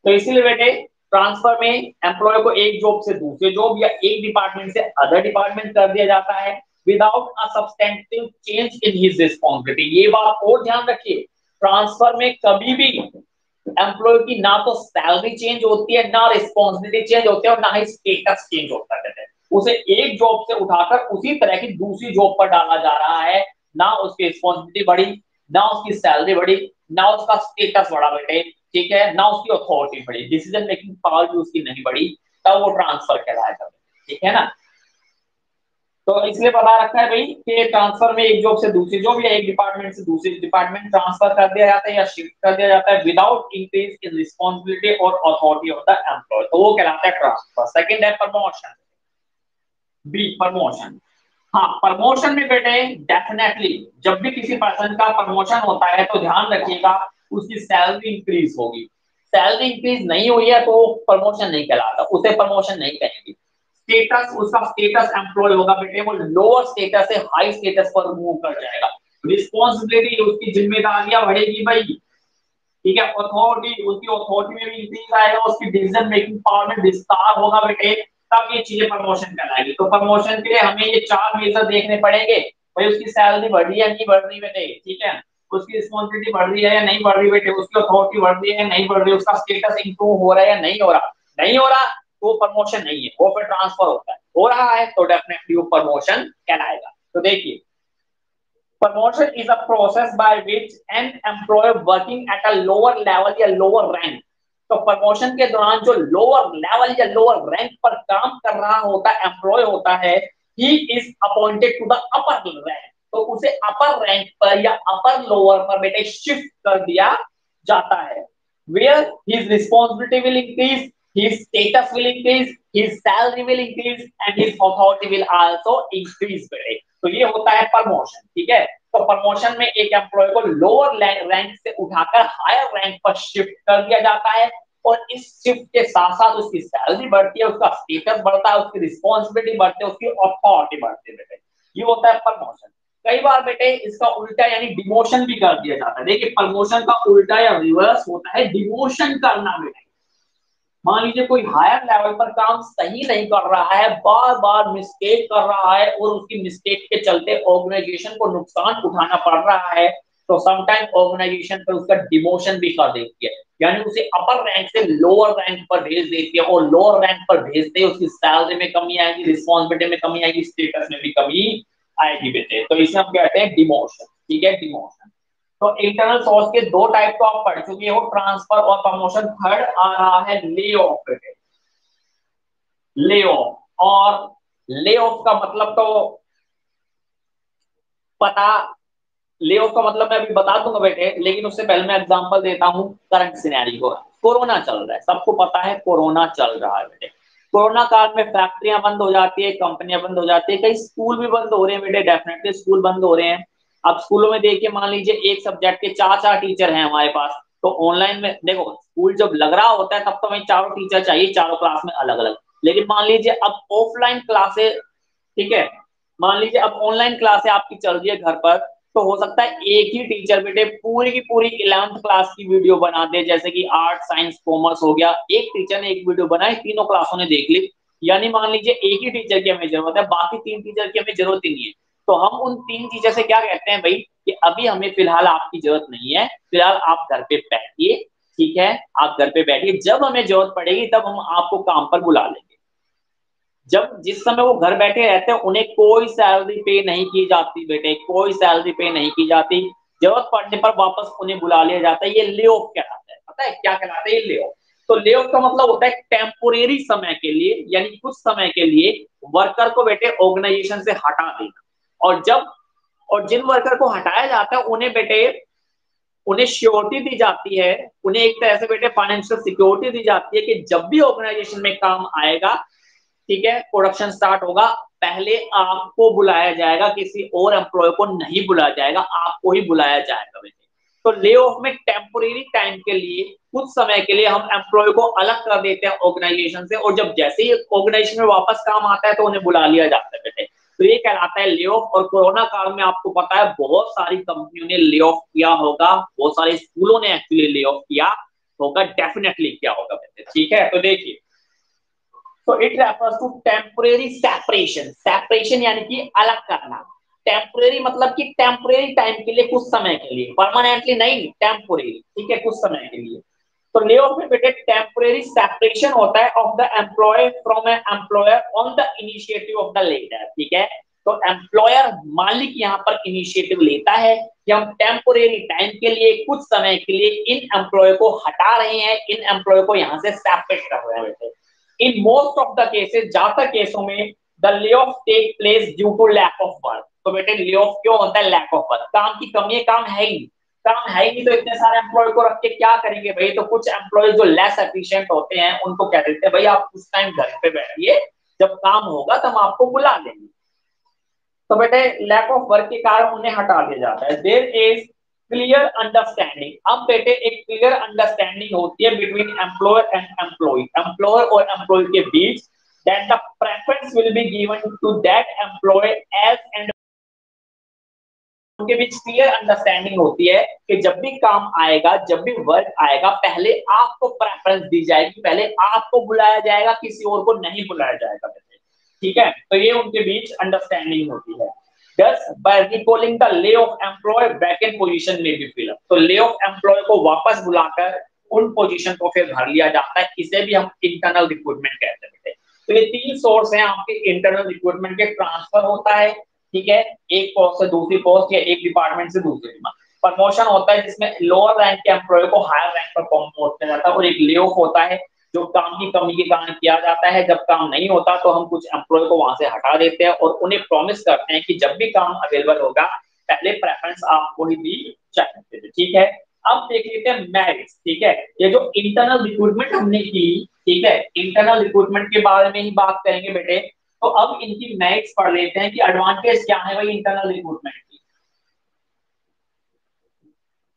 तो इसीलिए बेटे ट्रांसफर में एम्प्लॉय को एक जॉब से दूसरे जॉब या एक डिपार्टमेंट से अदर डिपार्टमेंट कर दिया जाता है without a substantive change in his responsibility. ये बात और ध्यान रखिए, ट्रांसफर में कभी भी एम्प्लॉय की ना तो सैलरी चेंज होती है, ना रिस्पांसिबिलिटी चेंज होती है, और ना ही स्टेटस चेंज होता है। उसे एक जॉब से उठाकर उसी तरह की दूसरी जॉब पर डाला जा रहा है, ना उसकी रिस्पांसिबिलिटी बढ़ी, ना उसकी सैलरी बढ़ी, ना उसका स्टेटस बढ़ा बेटे, ठीक है, ना उसकी अथॉरिटी बढ़ी, डिसीजन मेकिंग पावर भी उसकी नहीं बढ़ी, तब वो ट्रांसफर कहलाएगा, ठीक है ना। तो इसलिए बता रखा है भाई कि ट्रांसफर में एक जॉब से दूसरी जॉब या एक डिपार्टमेंट से दूसरी डिपार्टमेंट ट्रांसफर कर दिया जाता है या शिफ्ट कर दिया जाता है विदाउट इंक्रीज इन रिस्पांसिबिलिटी और अथॉरिटी ऑफ द एम्प्लॉय। तो वो कहलाता है ट्रांसफर। सेकंड है प्रमोशन। B promotion. हाँ प्रमोशन में बेटे डेफिनेटली जब भी किसी पर्सन का प्रमोशन होता है तो ध्यान रखिएगा उसकी सैलरी इंक्रीज होगी। सैलरी इंक्रीज नहीं हुई है तो प्रमोशन नहीं कहलाता, उसे प्रमोशन नहीं कहेंगे। स्टेटस, उसका स्टेटस एम्प्लॉय होगा बेटे, वो लोअर स्टेटस से हाई स्टेटस पर मूव कर जाएगा। रिस्पॉन्सिबिलिटी, उसकी जिम्मेदारियां बढ़ेगी भाई, ठीक है। अथॉरिटी, उसकी अथॉरिटी में भी इंक्रीज आएगा, उसकी डिसीजन मेकिंग पावर में विस्तार होगा बेटे, तब ये चीजें प्रमोशन कहलाएगी। तो प्रमोशन के लिए हमें ये 4 मेजर देखने पड़ेंगे, भाई उसकी सैलरी बढ़ रही है नहीं बढ़ रही बेटे, ठीक है, उसकी रिस्पॉन्सिबिलिटी बढ़ रही है या नहीं बढ़ रही बेटे, उसकी अथॉरिटी बढ़ रही है या नहीं बढ़ रही, उसका स्टेटस इंप्रूव हो रहा है या नहीं हो रहा, नहीं हो रहा तो प्रमोशन नहीं है, वो फिर ट्रांसफर होता है, हो रहा है तो डेफिनेटली वो प्रमोशन कहलाएगा। तो देखिए, promotion is a process by which an employee working at a lower level या lower rank, तो प्रमोशन के दौरान जो लोअर लेवल या लोअर रैंक पर काम कर रहा होता है एम्प्लॉय होता है, he is appointed to the upper rank, तो उसे अपर रैंक पर या अपर लोअर पर बेटे शिफ्ट कर दिया जाता है, where his responsibility will increase, his status will increase, his salary will increase and his authority will also increase बेटे। तो ये होता है प्रमोशन, ठीक है। तो प्रमोशन में एक एम्प्लॉय को लोअर रैंक से उठाकर हायर रैंक पर शिफ्ट कर दिया जाता है, और इस शिफ्ट के साथ साथ उसकी सैलरी बढ़ती है, उसका स्टेटस बढ़ता है, उसकी रिस्पॉन्सिबिलिटी बढ़ती है, उसकी अथॉरिटी बढ़ती है बेटे, ये होता है प्रमोशन। कई बार बेटे इसका उल्टा यानी डिमोशन भी कर दिया जाता है। देखिए, प्रमोशन का उल्टा या रिवर्स होता है डिमोशन करना बेटे। मान लीजिए कोई हायर लेवल पर काम सही नहीं कर रहा है, बार बार मिस्टेक कर रहा है और उसकी मिस्टेक के चलते ऑर्गेनाइजेशन को नुकसान उठाना पड़ रहा है, तो समटाइम ऑर्गेनाइजेशन पर उसका डिमोशन भी कर देती है, यानी उसे अपर रैंक से लोअर रैंक पर भेज देती है, और लोअर रैंक पर भेजते ही उसकी सैलरी में कमी आएगी, रिस्पॉन्सिबिलिटी में कमी आएगी, स्टेटस में भी कमी आएगी बेटे। तो इसे हम कहते हैं डिमोशन, ठीक है, डिमोशन। तो इंटरनल सोर्स के 2 टाइप तो आप पढ़ चुके हो, ट्रांसफर और प्रमोशन। थर्ड आ रहा है ले ऑफ, ले ऑफ। और ले ऑफ का मतलब तो पता, ले ऑफ का मतलब मैं अभी बता दूंगा बेटे, लेकिन उससे पहले मैं एग्जांपल देता हूं करंट सिनेरियो। कोरोना चल रहा है, सबको पता है कोरोना चल रहा है बेटे। कोरोना काल में फैक्ट्रियां बंद हो जाती है, कंपनियां बंद हो जाती है, कई स्कूल भी बंद हो रहे हैं बेटे, डेफिनेटली स्कूल बंद हो रहे हैं। अब स्कूलों में देखिए, मान लीजिए एक सब्जेक्ट के 4 टीचर हैं हमारे पास, तो ऑनलाइन में देखो स्कूल जब लग रहा होता है तब तो हमें 4 टीचर चाहिए, 4 क्लास में अलग अलग। लेकिन मान लीजिए अब ऑफलाइन क्लासेस, ठीक है, मान लीजिए अब ऑनलाइन क्लास है आपकी चल रही है घर पर, तो हो सकता है एक ही टीचर बेटे पूरी की पूरी 11th क्लास की वीडियो बना दे, जैसे कि आर्ट साइंस कॉमर्स हो गया, एक टीचर ने एक वीडियो बनाई, तीनों क्लासों ने देख ली, यानी मान लीजिए एक ही टीचर की हमें जरूरत है, बाकी 3 टीचर की हमें जरूरत ही नहीं है। तो हम उन 3 टीचर से क्या कहते हैं भाई, कि अभी हमें फिलहाल आपकी जरूरत नहीं है, फिलहाल आप घर पे बैठिए, ठीक है, आप घर पे बैठिए, जब हमें जरूरत पड़ेगी तब हम आपको काम पर बुला लेंगे। जब जिस समय वो घर बैठे रहते हैं उन्हें कोई सैलरी पे नहीं की जाती बेटे, कोई सैलरी पे नहीं की जाती, जरूरत पड़ने पर वापस उन्हें बुला लिया जाता है, ये ले ऑफ कहलाता है। पता है क्या कहलाता है ये ले ऑफ? तो ले ऑफ का मतलब होता है टेम्पोरेरी समय के लिए, यानी कुछ समय के लिए वर्कर को बेटे ऑर्गेनाइजेशन से हटा देना। और जब, और जिन वर्कर को हटाया जाता है उन्हें बेटे, उन्हें श्योरिटी दी जाती है, उन्हें एक तरह से बेटे फाइनेंशियल सिक्योरिटी दी जाती है कि जब भी ऑर्गेनाइजेशन में काम आएगा, ठीक है, प्रोडक्शन स्टार्ट होगा, पहले आपको बुलाया जाएगा, किसी और एम्प्लॉय को नहीं बुलाया जाएगा, आपको ही बुलाया जाएगा बेटे। तो ले ऑफ में टेम्पोरेरी टाइम के लिए, कुछ समय के लिए हम एम्प्लॉय को अलग कर देते हैं ऑर्गेनाइजेशन से, और जब जैसे ही ऑर्गेनाइजेशन में वापस काम आता है तो उन्हें बुला लिया जाता है बेटे। तो ये कहलाता है ले ऑफ। और कोरोना काल में आपको पता है बहुत सारी कंपनियों ने ले ऑफ किया होगा, बहुत सारे स्कूलों ने एक्चुअली ले ऑफ किया होगा, डेफिनेटली किया होगा बेटे, ठीक है। तो देखिए, तो it refers to temporary separation, separation यानी कि अलग करना। टेम्परेरी मतलब कि टेम्परेरी टाइम के लिए, कुछ समय के लिए, परमानेंटली नहीं, टेम्परेरी, ठीक है, कुछ समय के लिए। तो ले ऑफ में बेटे टेम्परेरी सेपरेशन होता है of the employee from a employer on the initiative of the leader, ठीक है। तो एम्प्लॉयर मालिक यहाँ पर इनिशिएटिव लेता है कि हम टेम्पोरेरी टाइम के लिए, कुछ समय के लिए इन एम्प्लॉय को हटा रहे हैं, इन एम्प्लॉय को यहाँ से सेपरेट कर रहे हैं बेटे। In most of the cases, ज्यादातर केसों में the lay off take place due to lack of work. तो बेटे ले ऑफ क्यों होता है? लैक ऑफ वर्क, काम की कमी है, काम है ही नहीं, काम है ही नहीं, तो इतने सारे एम्प्लॉय को रख के क्या करेंगे भाई। तो कुछ एम्प्लॉय जो लेस एफिशिएंट होते हैं उनको कह देते हैं भाई आप कुछ टाइम घर पे बैठिए, जब काम होगा तब आपको बुला लेंगे। तो बेटे लैक ऑफ वर्क के कारण उन्हें हटा दिया जाता है। देयर इज क्लियर अंडरस्टैंडिंग, अब बेटे एक क्लियर अंडरस्टैंडिंग होती है between employer and employee, employer और एम्प्लॉय के बीच, that the preference will be given to that employee as and उनके बीच क्लियर अंडरस्टैंडिंग होती है कि जब भी काम आएगा, जब भी वर्क आएगा, पहले आपको प्रेफरेंस दी जाएगी, पहले आपको बुलाया जाएगा, किसी और को नहीं बुलाया जाएगा। ठीक है, तो ये उनके बीच अंडरस्टैंडिंग होती है। Thus, by recalling the lay of employee, vacant position may be filled up. तो lay of employee को वापस बुलाकर उन पोजीशन को फिर भर लिया जाता है, इसे भी हम इंटरनल रिक्रूटमेंट कहते हैं। तो ये तीन सोर्स हैं आपके इंटरनल रिक्रूटमेंट के। ट्रांसफर होता है, ठीक है, एक पोस्ट से दूसरी पोस्ट या एक डिपार्टमेंट से दूसरे डिपार्टमेंट। प्रमोशन होता है जिसमें लोअर रैंक के एम्प्लॉय को हायर रैंक पर प्रमोट किया जाता है। और एक ले ऑफ होता है जो काम की कमी के कारण किया जाता है। जब काम नहीं होता तो हम कुछ एम्प्लॉय को वहां से हटा देते हैं और उन्हें प्रॉमिस करते हैं कि जब भी काम अवेलेबल होगा पहले प्रेफरेंस आपको ही दी जाएगी। ठीक है, अब देख लेते हैं मेरिट्स। ठीक है, ये जो इंटरनल रिक्रूटमेंट हमने की, ठीक है, इंटरनल रिक्रूटमेंट के बारे में ही बात करेंगे बेटे। तो अब इनकी मेरिट्स पढ़ लेते हैं कि एडवांटेज क्या है भाई इंटरनल रिक्रूटमेंट की।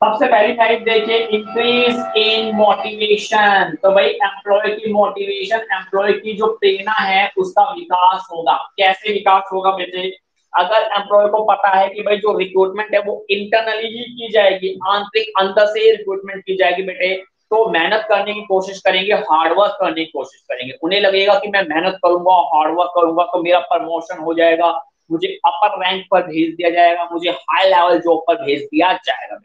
सबसे पहली मेरिट देखिए, इंक्रीज इन मोटिवेशन। तो भाई एम्प्लॉय की मोटिवेशन, एम्प्लॉय की जो प्रेरणा है उसका विकास होगा। कैसे विकास होगा बेटे? अगर एम्प्लॉय को पता है कि भाई जो रिक्रूटमेंट है वो इंटरनली ही की जाएगी, आंतरिक अंदर से रिक्रूटमेंट की जाएगी बेटे, तो मेहनत करने की कोशिश करेंगे, हार्डवर्क करने की कोशिश करेंगे। उन्हें लगेगा कि मैं मेहनत करूंगा, हार्डवर्क करूंगा तो मेरा प्रमोशन हो जाएगा, मुझे अपर रैंक पर भेज दिया जाएगा, मुझे हाई लेवल जॉब पर भेज दिया जाएगा।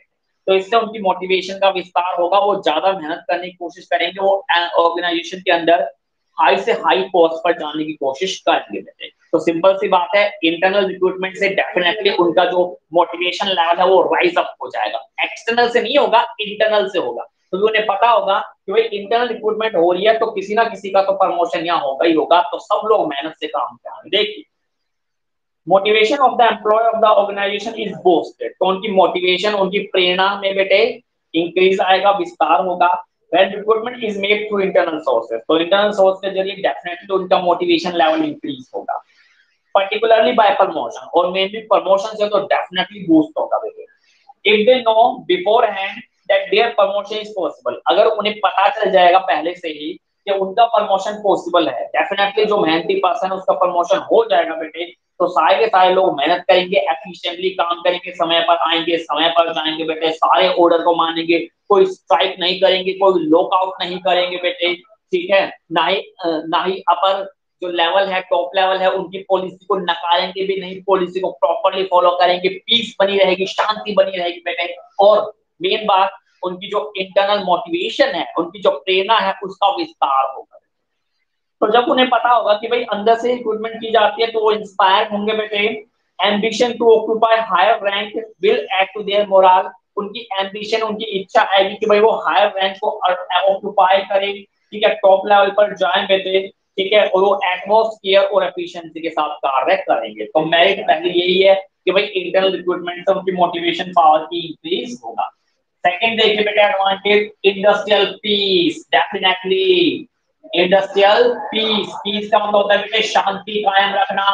तो इससे उनकी मोटिवेशन का विस्तार होगा, वो ज्यादा मेहनत करने की कोशिश करेंगे, वो ऑर्गेनाइजेशन के अंदर हाई से हाई पोस्ट पर जाने की कोशिश करेंगे बेटे। तो सिंपल सी बात है, इंटरनल रिक्रूटमेंट से डेफिनेटली उनका जो मोटिवेशन लेवल है वो राइज अप हो जाएगा। एक्सटर्नल से नहीं होगा, इंटरनल से होगा, क्योंकि तो उन्हें पता होगा कि भाई इंटरनल रिक्रूटमेंट हो रही है तो किसी ना किसी का तो प्रमोशन यहाँ होगा ही होगा, तो सब लोग मेहनत से काम करेंगे। देखिए, motivation of the employee of the organization is boosted. तो उनकी मोटिवेशन, उनकी प्रेरणा में बेटे इंक्रीज आएगा, विस्तार होगा। When recruitment is made through internal sources, तो इंटरनल सोर्स के जरिए डेफिनेटली उनका मोटिवेशन लेवल इंक्रीज होगा, पर्टिकुलरली बाय प्रमोशन, और मेनली प्रमोशन से तो डेफिनेटली बूस्ट होगा बेटे। If they know beforehand that there promotion is possible, अगर उन्हें पता चल जाएगा पहले से ही कि उनका प्रमोशन पॉसिबल है, डेफिनेटली जो मेहनती पर्सन है उसका प्रमोशन हो जाएगा बेटे। तो सारे के सारे लोग मेहनत करेंगे, एफिशिएंटली काम करेंगे, समय पर आएंगे, समय पर जाएंगे बेटे, सारे ऑर्डर को मानेंगे, कोई स्ट्राइक नहीं करेंगे, कोई लॉकआउट नहीं करेंगे बेटे। ठीक है, ना ही अपर जो लेवल है, टॉप लेवल है, उनकी पॉलिसी को नकारेंगे भी नहीं, पॉलिसी को प्रॉपर्ली फॉलो करेंगे, पीस बनी रहेगी, शांति बनी रहेगी बेटे। और मेन बात, उनकी जो इंटरनल मोटिवेशन है, उनकी जो प्रेरणा है उसका विस्तार होगा। तो जब उन्हें पता होगा कि भाई अंदर से रिक्रूटमेंट की जाती है तो वो इंस्पायर होंगे बेटे। Ambition to occupy higher rank will add to their morale. उनकी एम्बिशन, उनकी इच्छा आएगी कि भाई वो हायर रैंक को ऑक्यूपाई करें, ठीक है, टॉप लेवल पर जाएं बेटे, ठीक है, और वो एटमॉस्फेयर और एफिशिएंसी के साथ कार्य करेंगे। तो मेरिट पहले यही है कि भाई इंटरनल रिक्रूटमेंट से उनकी मोटिवेशन पावर की इंक्रीज होगा। सेकंड देखिए बेटे advantage, industrial peace. Definitely industrial peace, peace का मतलब होता है बेटे शांति कायम रखना,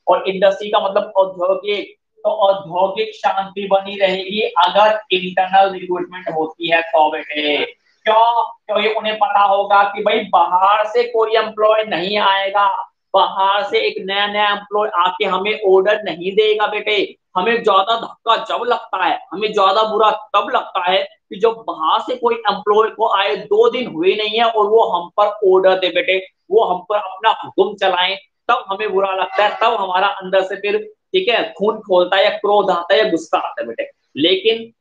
और इंडस्ट्री का मतलब औद्योगिक, तो औद्योगिक शांति बनी रहेगी अगर इंटरनल रिक्रूटमेंट होती है तो बेटे। क्यों? क्योंकि उन्हें पता होगा कि भाई बाहर से कोई एम्प्लॉय नहीं आएगा, बाहर से एक नया नया एम्प्लॉय आके हमें ऑर्डर नहीं देगा बेटे। हमें ज्यादा धक्का जब लगता है, हमें ज्यादा बुरा तब लगता है कि जब बाहर से कोई एम्प्लॉय को आए, 2 दिन हुए नहीं है और वो हम पर ऑर्डर दे बेटे, वो हम पर अपना हुक्म चलाएं, तब हमें बुरा लगता है, तब हमारा अंदर से फिर, ठीक है, खून खोलता है या क्रोध आता है या गुस्सा आता है बेटे। लेकिन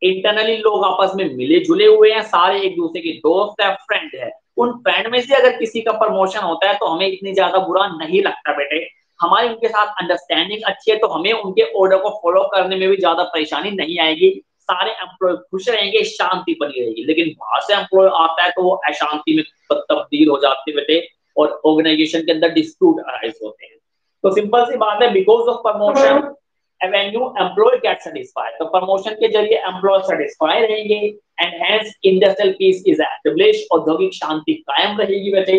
इंटरनली लोग आपस में मिले जुले हुए हैं, सारे एक दूसरे के दोस्त है, फ्रेंड है। उन फ्रेंड में से अगर किसी का प्रमोशन होता है तो हमें इतनी ज्यादा बुरा नहीं लगता बेटे। हमारी उनके साथ अंडरस्टैंडिंग अच्छी है तो हमें उनके ऑर्डर को फॉलो करने में भी ज्यादा परेशानी नहीं आएगी, सारे एम्प्लॉय खुश रहेंगे, शांति बनी रहेगी। लेकिन बाहर से एम्प्लॉय आता है तो वो अशांति में तब्दील हो जाते बेटे, और ऑर्गेनाइजेशन के अंदर डिस्प्यूट अराइज होते हैं। तो सिंपल सी बात है, because of promotion when you employee get satisfied, तो प्रमोशन के जरिए एम्प्लॉय सेटिस्फाई रहेंगे, and hence industrial peace is established, औद्योगिक शांति कायम रहेगी बेटे।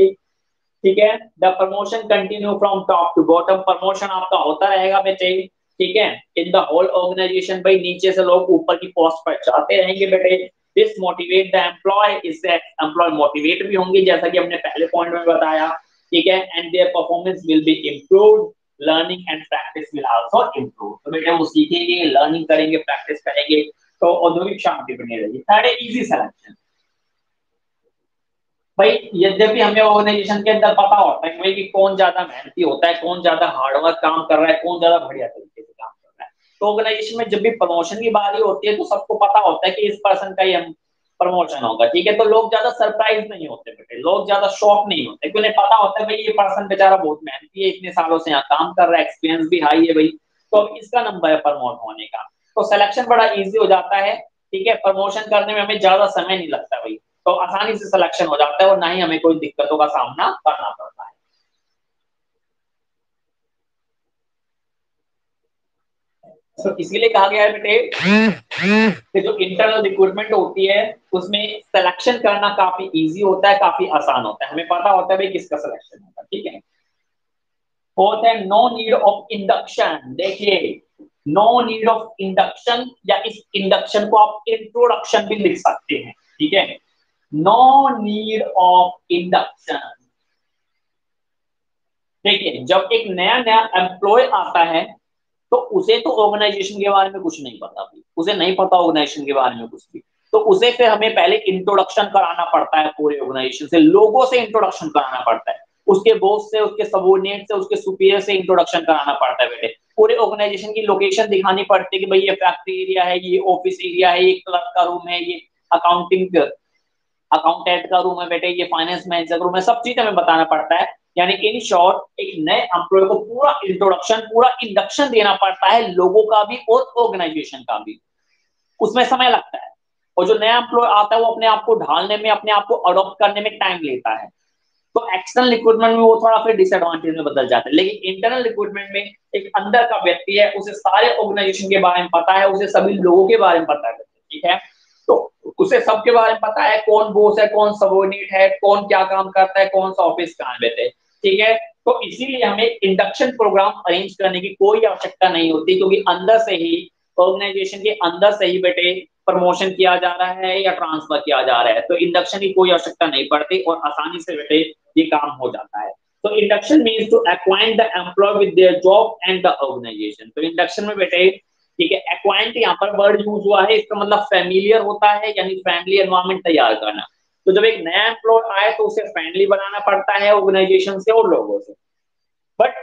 ठीक है, the promotion continue from top to bottom, promotion आपका होता रहेगा बेटे, ठीक है, इन द होल ऑर्गेनाइजेशन। भाई नीचे से लोग ऊपर की पोस्ट पर जाते रहेंगे बेटे। दिस मोटिवेट द एम्प्लॉय, इससे एम्प्लॉय मोटिवेट भी होंगे, जैसा कि हमने पहले पॉइंट में बताया, ठीक है, and their performance will be improved, learning and practice will also improve. तो बेटे वो सीखेंगे, लर्निंग करेंगे, प्रैक्टिस करेंगे तो औद्योगिक शांति बनी रहेगी। थर्ड है इजी सिलेक्शन। भाई यद्यपि हमें ऑर्गेनाइजेशन के अंदर पता होता है कि भाई कि कौन ज्यादा मेहनती होता है, कौन ज्यादा हार्डवर्क काम कर रहा है, कौन ज्यादा बढ़िया तरीके से काम कर रहा है, तो ऑर्गेनाइजेशन में जब भी प्रमोशन की बारी होती है तो सबको पता होता है कि इस पर्सन का ही प्रमोशन होगा, ठीक है। तो लोग ज्यादा सरप्राइज नहीं होते बेटे, लोग ज्यादा शॉक नहीं होते, क्योंकि उन्हें पता होता है भाई ये पर्सन बेचारा बहुत मेहनती है, इतने सालों से यहाँ काम कर रहा है, एक्सपीरियंस भी हाई है भाई, तो अब इसका नंबर है प्रमोट होने का। तो सिलेक्शन बड़ा इजी हो जाता है, ठीक है। प्रमोशन करने में हमें ज्यादा समय नहीं लगता भाई, तो आसानी से सिलेक्शन हो जाता है और ना ही हमें कोई दिक्कतों का सामना करना पड़ता है। तो इसीलिए कहा गया है बेटे कि जो इंटरनल रिक्रूटमेंट होती है उसमें सिलेक्शन करना काफी इजी होता है, काफी आसान होता है, हमें पता होता है भाई किसका सिलेक्शन होगा, ठीक है। फोर्थ है नो नीड ऑफ इंडक्शन। देखिए नो नीड ऑफ इंडक्शन, या इस इंडक्शन को आप इंट्रोडक्शन भी लिख सकते हैं, ठीक है। No need of induction. देखिए जब एक नया नया एम्प्लॉय आता है तो उसे तो ऑर्गेनाइजेशन के बारे में कुछ नहीं पता भाई, उसे नहीं पता ऑर्गेनाइजेशन के बारे में कुछ भी, तो उसे फिर हमें पहले इंट्रोडक्शन कराना पड़ता है, पूरे ऑर्गेनाइजेशन से, लोगों से इंट्रोडक्शन कराना पड़ता है, उसके बॉस से, उसके सबॉर्डिनेट से, उसके सुपीरियर से इंट्रोडक्शन कराना पड़ता है बेटे। पूरे ऑर्गेनाइजेशन की लोकेशन दिखानी पड़ती है कि भाई ये फैक्ट्री एरिया है, ये ऑफिस एरिया है, ये क्लर्क का रूम है, ये अकाउंटिंग अकाउंटेंट का रूम है बेटे, ये फाइनेंस मैनेजर का रूम है, सब चीज हमें बताना पड़ता है। यानी इन शॉर्ट एक नए एम्प्लॉय को पूरा इंट्रोडक्शन, पूरा इंडक्शन देना पड़ता है, लोगों का भी और ऑर्गेनाइजेशन का भी, उसमें समय लगता है। और जो नया एम्प्लॉय आता है वो अपने आप को ढालने में, अपने आप को अडॉप्ट करने में टाइम लेता है। तो एक्सटर्नल रिक्रूटमेंट में वो थोड़ा फिर डिसएडवांटेज में बदल जाता है, लेकिन इंटरनल रिक्रूटमेंट में एक अंदर का व्यक्ति है, उसे सारे ऑर्गेनाइजेशन के बारे में पता है, उसे सभी लोगों के बारे में पता है, ठीक है। तो उसे सबके बारे में पता है, कौन बॉस है, कौन सबॉर्डिनेट है, कौन क्या काम करता है, कौन सा ऑफिस कहाँ बैठे, ठीक है। तो इसीलिए हमें इंडक्शन प्रोग्राम अरेंज करने की कोई आवश्यकता नहीं होती, क्योंकि अंदर से ही ऑर्गेनाइजेशन के अंदर से ही बेटे प्रमोशन किया जा रहा है या ट्रांसफर किया जा रहा है, तो इंडक्शन की कोई आवश्यकता नहीं पड़ती और आसानी से बेटे ये काम हो जाता है। तो induction means to acquaint the employee with their job and the organisation. तो इंडक्शन में बेटे, ठीक है, एक्वाइंट यहाँ पर वर्ड यूज हुआ है, इसका मतलब फैमिलियर होता है, यानी फ्रेंडली एनवायरनमेंट तैयार करना। तो जब एक नया एम्प्लॉय आए तो उसे फ्रेंडली बनाना पड़ता है ऑर्गेनाइजेशन से और लोगों से। बट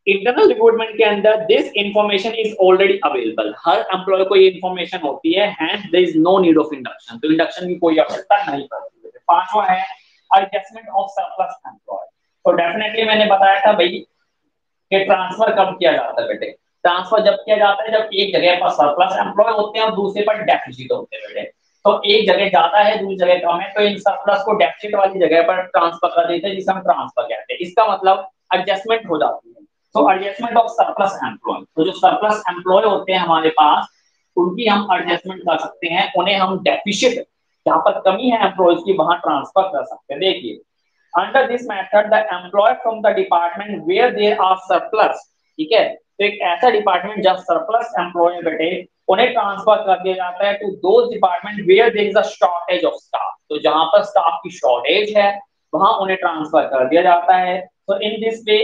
इंटरनल रिक्रूटमेंट के अंदर this information is already available, हर एम्प्लॉय को ये इंफॉर्मेशन होती है, hence there is no need of induction. तो इंडक्शन की कोई आवश्यकता नहीं पड़ती है। पांचवा है एडजस्टमेंट ऑफ सरप्लस एम्प्लॉय। तो डेफिनेटली मैंने बताया था भाई कि ट्रांसफर कब किया जाता है बेटे, ट्रांसफर जब किया जाता है जब एक जगह पर सरप्लस एम्प्लॉय होते हैं और दूसरे पर डेफिसिट होते हैं बेटे। तो एक जगह ज्यादा है, दूसरी जगह कम है, तो इन सरप्लस को डेफिसिट वाली जगह पर ट्रांसफर कर देते हैं, जिसे हम ट्रांसफर कहते हैं। इसका मतलब एडजस्टमेंट हो जाती है। तो एडजस्टमेंट ऑफ सरप्लस एम्प्लॉय, तो जो सरप्लस एम्प्लॉय होते हैं हमारे पास, उनकी हम एडजस्टमेंट कर सकते हैं, उन्हें हम डेफिसिट, जहां पर कमी है एम्प्लॉयज की, वहां ट्रांसफर कर सकते हैं। देखिए under this method the employee from the department where there are surplus, ठीक है, तो एक ऐसा डिपार्टमेंट जब सरप्लस एम्प्लॉय बैठे, उन्हें ट्रांसफर कर दिया जाता है to those department where there is a shortage of staff. तो जहां पर स्टाफ की शॉर्टेज है वहां उन्हें ट्रांसफर कर दिया जाता है। तो in this way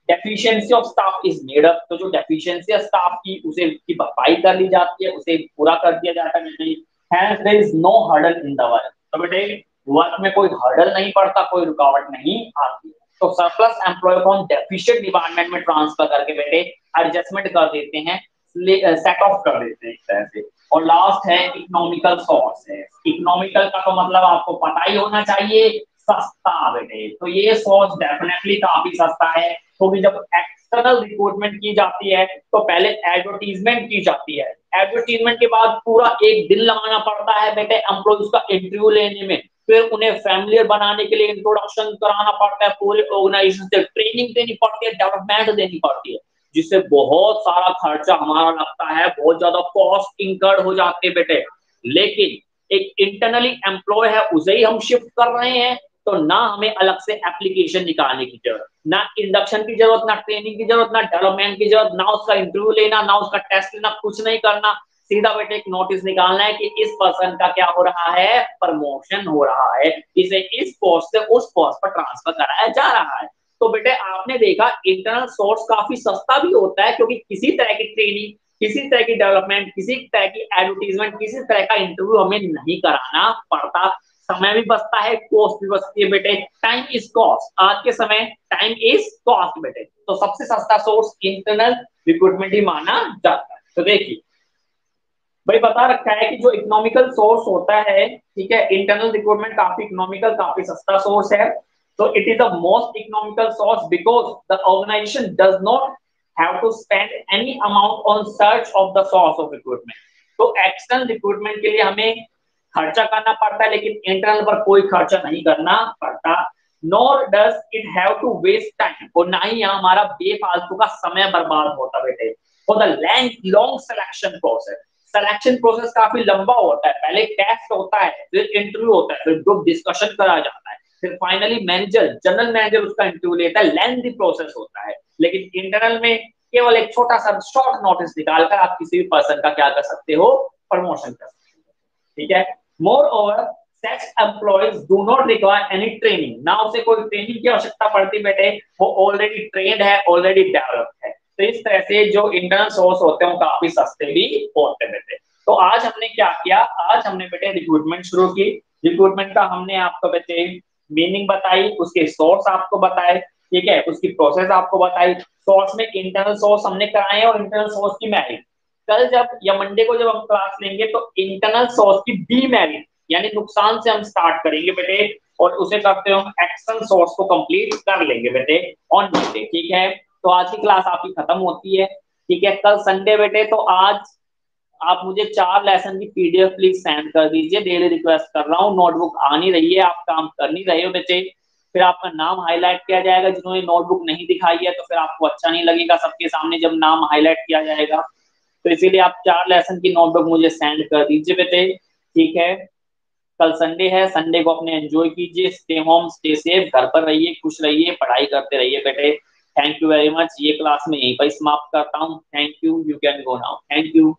deficiency of staff is made up. तो जो डेफिशिएंसी है स्टाफ की, उसे की भरपाई कर ली जाती है, उसे पूरा कर दिया जाता है। Hence there is no hurdle in the work. तो बेटे वर्क में कोई हर्डल नहीं पड़ता, कोई रुकावट नहीं आती। तो सरप्लस एम्प्लॉय को हम डेफिशिएंट डिपार्टमेंट में ट्रांसफर करके बेटे एडजस्टमेंट कर देते हैं, सेट ऑफ कर देते हैं एक तरह से। और लास्ट है इकोनॉमिकल सोर्स है। इकोनॉमिकल का तो मतलब आपको पता ही होना चाहिए, सस्ता बेटे। तो ये सोर्स डेफिनेटली काफी सस्ता है, क्योंकि जब एक्सटर्नल रिक्रूटमेंट की जाती है तो पहले एडवर्टीजमेंट की जाती है, एडवर्टीजमेंट के बाद पूरा एक दिन लगाना पड़ता है बेटे एम्प्लॉयज का इंटरव्यू लेने में, फिर उन्हें फैमिलियर बनाने के लिए इंट्रोडक्शन कराना पड़ता है, पूरे ऑर्गेनाइजेशन से ट्रेनिंग देनी पड़ती है, डेवलपमेंट देनी पड़ती है, जिससे बहुत सारा खर्चा हमारा लगता है, बहुत ज्यादा कॉस्ट इंकर्ड हो जाते हैं बेटे। लेकिन एक इंटरनली एम्प्लॉय है उसे ही हम शिफ्ट कर रहे हैं, तो ना हमें अलग से एप्लीकेशन निकालने की जरूरत, ना इंडक्शन की जरूरत, ना ट्रेनिंग की जरूरत, ना डेवलपमेंट की जरूरत, ना उसका इंटरव्यू लेना, ना उसका टेस्ट लेना, कुछ नहीं करना। सीधा बेटे एक नोटिस निकालना है कि इस पर्सन का क्या हो रहा है, प्रमोशन हो रहा है, इसे इस पोस्ट से उस पोस्ट पर ट्रांसफर कराया जा रहा है। तो बेटे आपने देखा इंटरनल सोर्स काफी सस्ता भी होता है, क्योंकि किसी तरह की ट्रेनिंग, किसी तरह की डेवलपमेंट, किसी तरह की एडवर्टीजमेंट, किसी तरह का इंटरव्यू हमें नहीं कराना पड़ता, समय भी बचता है, कॉस्ट भी बचती है बेटे। टाइम इज कॉस्ट, आज के समय टाइम इज कॉस्ट बेटे। तो सबसे सस्ता सोर्स इंटरनल रिक्रूटमेंट ही माना जाता है। तो देखिए भाई बता रखा है कि जो इकोनॉमिकल सोर्स होता है, ठीक है, इंटरनल रिक्रूटमेंट काफी इकोनॉमिकल, काफी सस्ता सोर्स है। तो it is the most economical source because the organization does not have to spend any amount on search of the source of recruitment. तो एक्सटर्नल रिक्रूटमेंट के लिए हमें खर्चा करना पड़ता है, लेकिन इंटरनल पर कोई खर्चा नहीं करना पड़ता। Nor does it have to waste time, और ना ही यहाँ हमारा बेफालतू का समय बर्बाद होता बेटे। For the long selection process, selection process काफी लंबा होता है, पहले टेस्ट होता है, फिर इंटरव्यू होता है, फिर ग्रुप डिस्कशन करा जाता है, फिर फाइनली मैनेजर, जनरल मैनेजर उसका इंटरव्यू लेता है, लेंथी प्रोसेस होता है। लेकिन इंटरनल में केवल एक छोटा सा शॉर्ट नोटिस निकालकर आप किसी भी पर्सन का क्या कर सकते हो, प्रमोशन कर सकते हो, ठीक है। More over such employees do not require any training, ना उसे कोई ट्रेनिंग की आवश्यकता पड़ती बेटे, वो ऑलरेडी ट्रेंड है, ऑलरेडी डेवलप्ड है। तो इस तरह से जो इंटरनल सोर्स होते हैं वो काफी सस्ते भी होते हैं बेटे। तो आज हमने क्या किया, आज हमने बेटे रिक्रूटमेंट शुरू की। रिक्रूटमेंट का हमने आपको बेटे मीनिंग बताई, उसके सोर्स आपको बताए, ठीक है, उसकी प्रोसेस आपको बताई। सोर्स में इंटरनल सोर्स हमने कराए और इंटरनल सोर्स की मेरिट, कल जब या मंडे को जब हम क्लास लेंगे तो इंटरनल सोर्स की बी मेरिट यानी नुकसान से हम स्टार्ट करेंगे बेटे, और उसे करते हुए हम एक्सटर्नल सोर्स को कंप्लीट कर लेंगे बेटे ऑन मंडे, ठीक है। तो आज की क्लास आपकी खत्म होती है, ठीक है। कल संडे बेटे, तो आज आप मुझे 4 लेसन की पीडीएफ प्लीज सेंड कर दीजिए, डेली रिक्वेस्ट कर रहा हूँ। नोटबुक आ नहीं रही है, आप काम कर नहीं रहे हो बच्चे, फिर आपका नाम हाईलाइट किया जाएगा। जिन्होंने नोटबुक नहीं दिखाई है तो फिर आपको अच्छा नहीं लगेगा सबके सामने जब नाम हाईलाइट किया जाएगा। तो इसीलिए आप 4 लेसन की नोटबुक मुझे सेंड कर दीजिए बेटे, ठीक है। कल संडे है, संडे को अपने एंजॉय कीजिए, स्टे होम स्टे सेफ, घर पर रहिए, खुश रहिए, पढ़ाई करते रहिए बेटे। Thank you very much. ये क्लास में यहीं पर समाप्त करता हूँ। Thank you, you can go now. Thank you.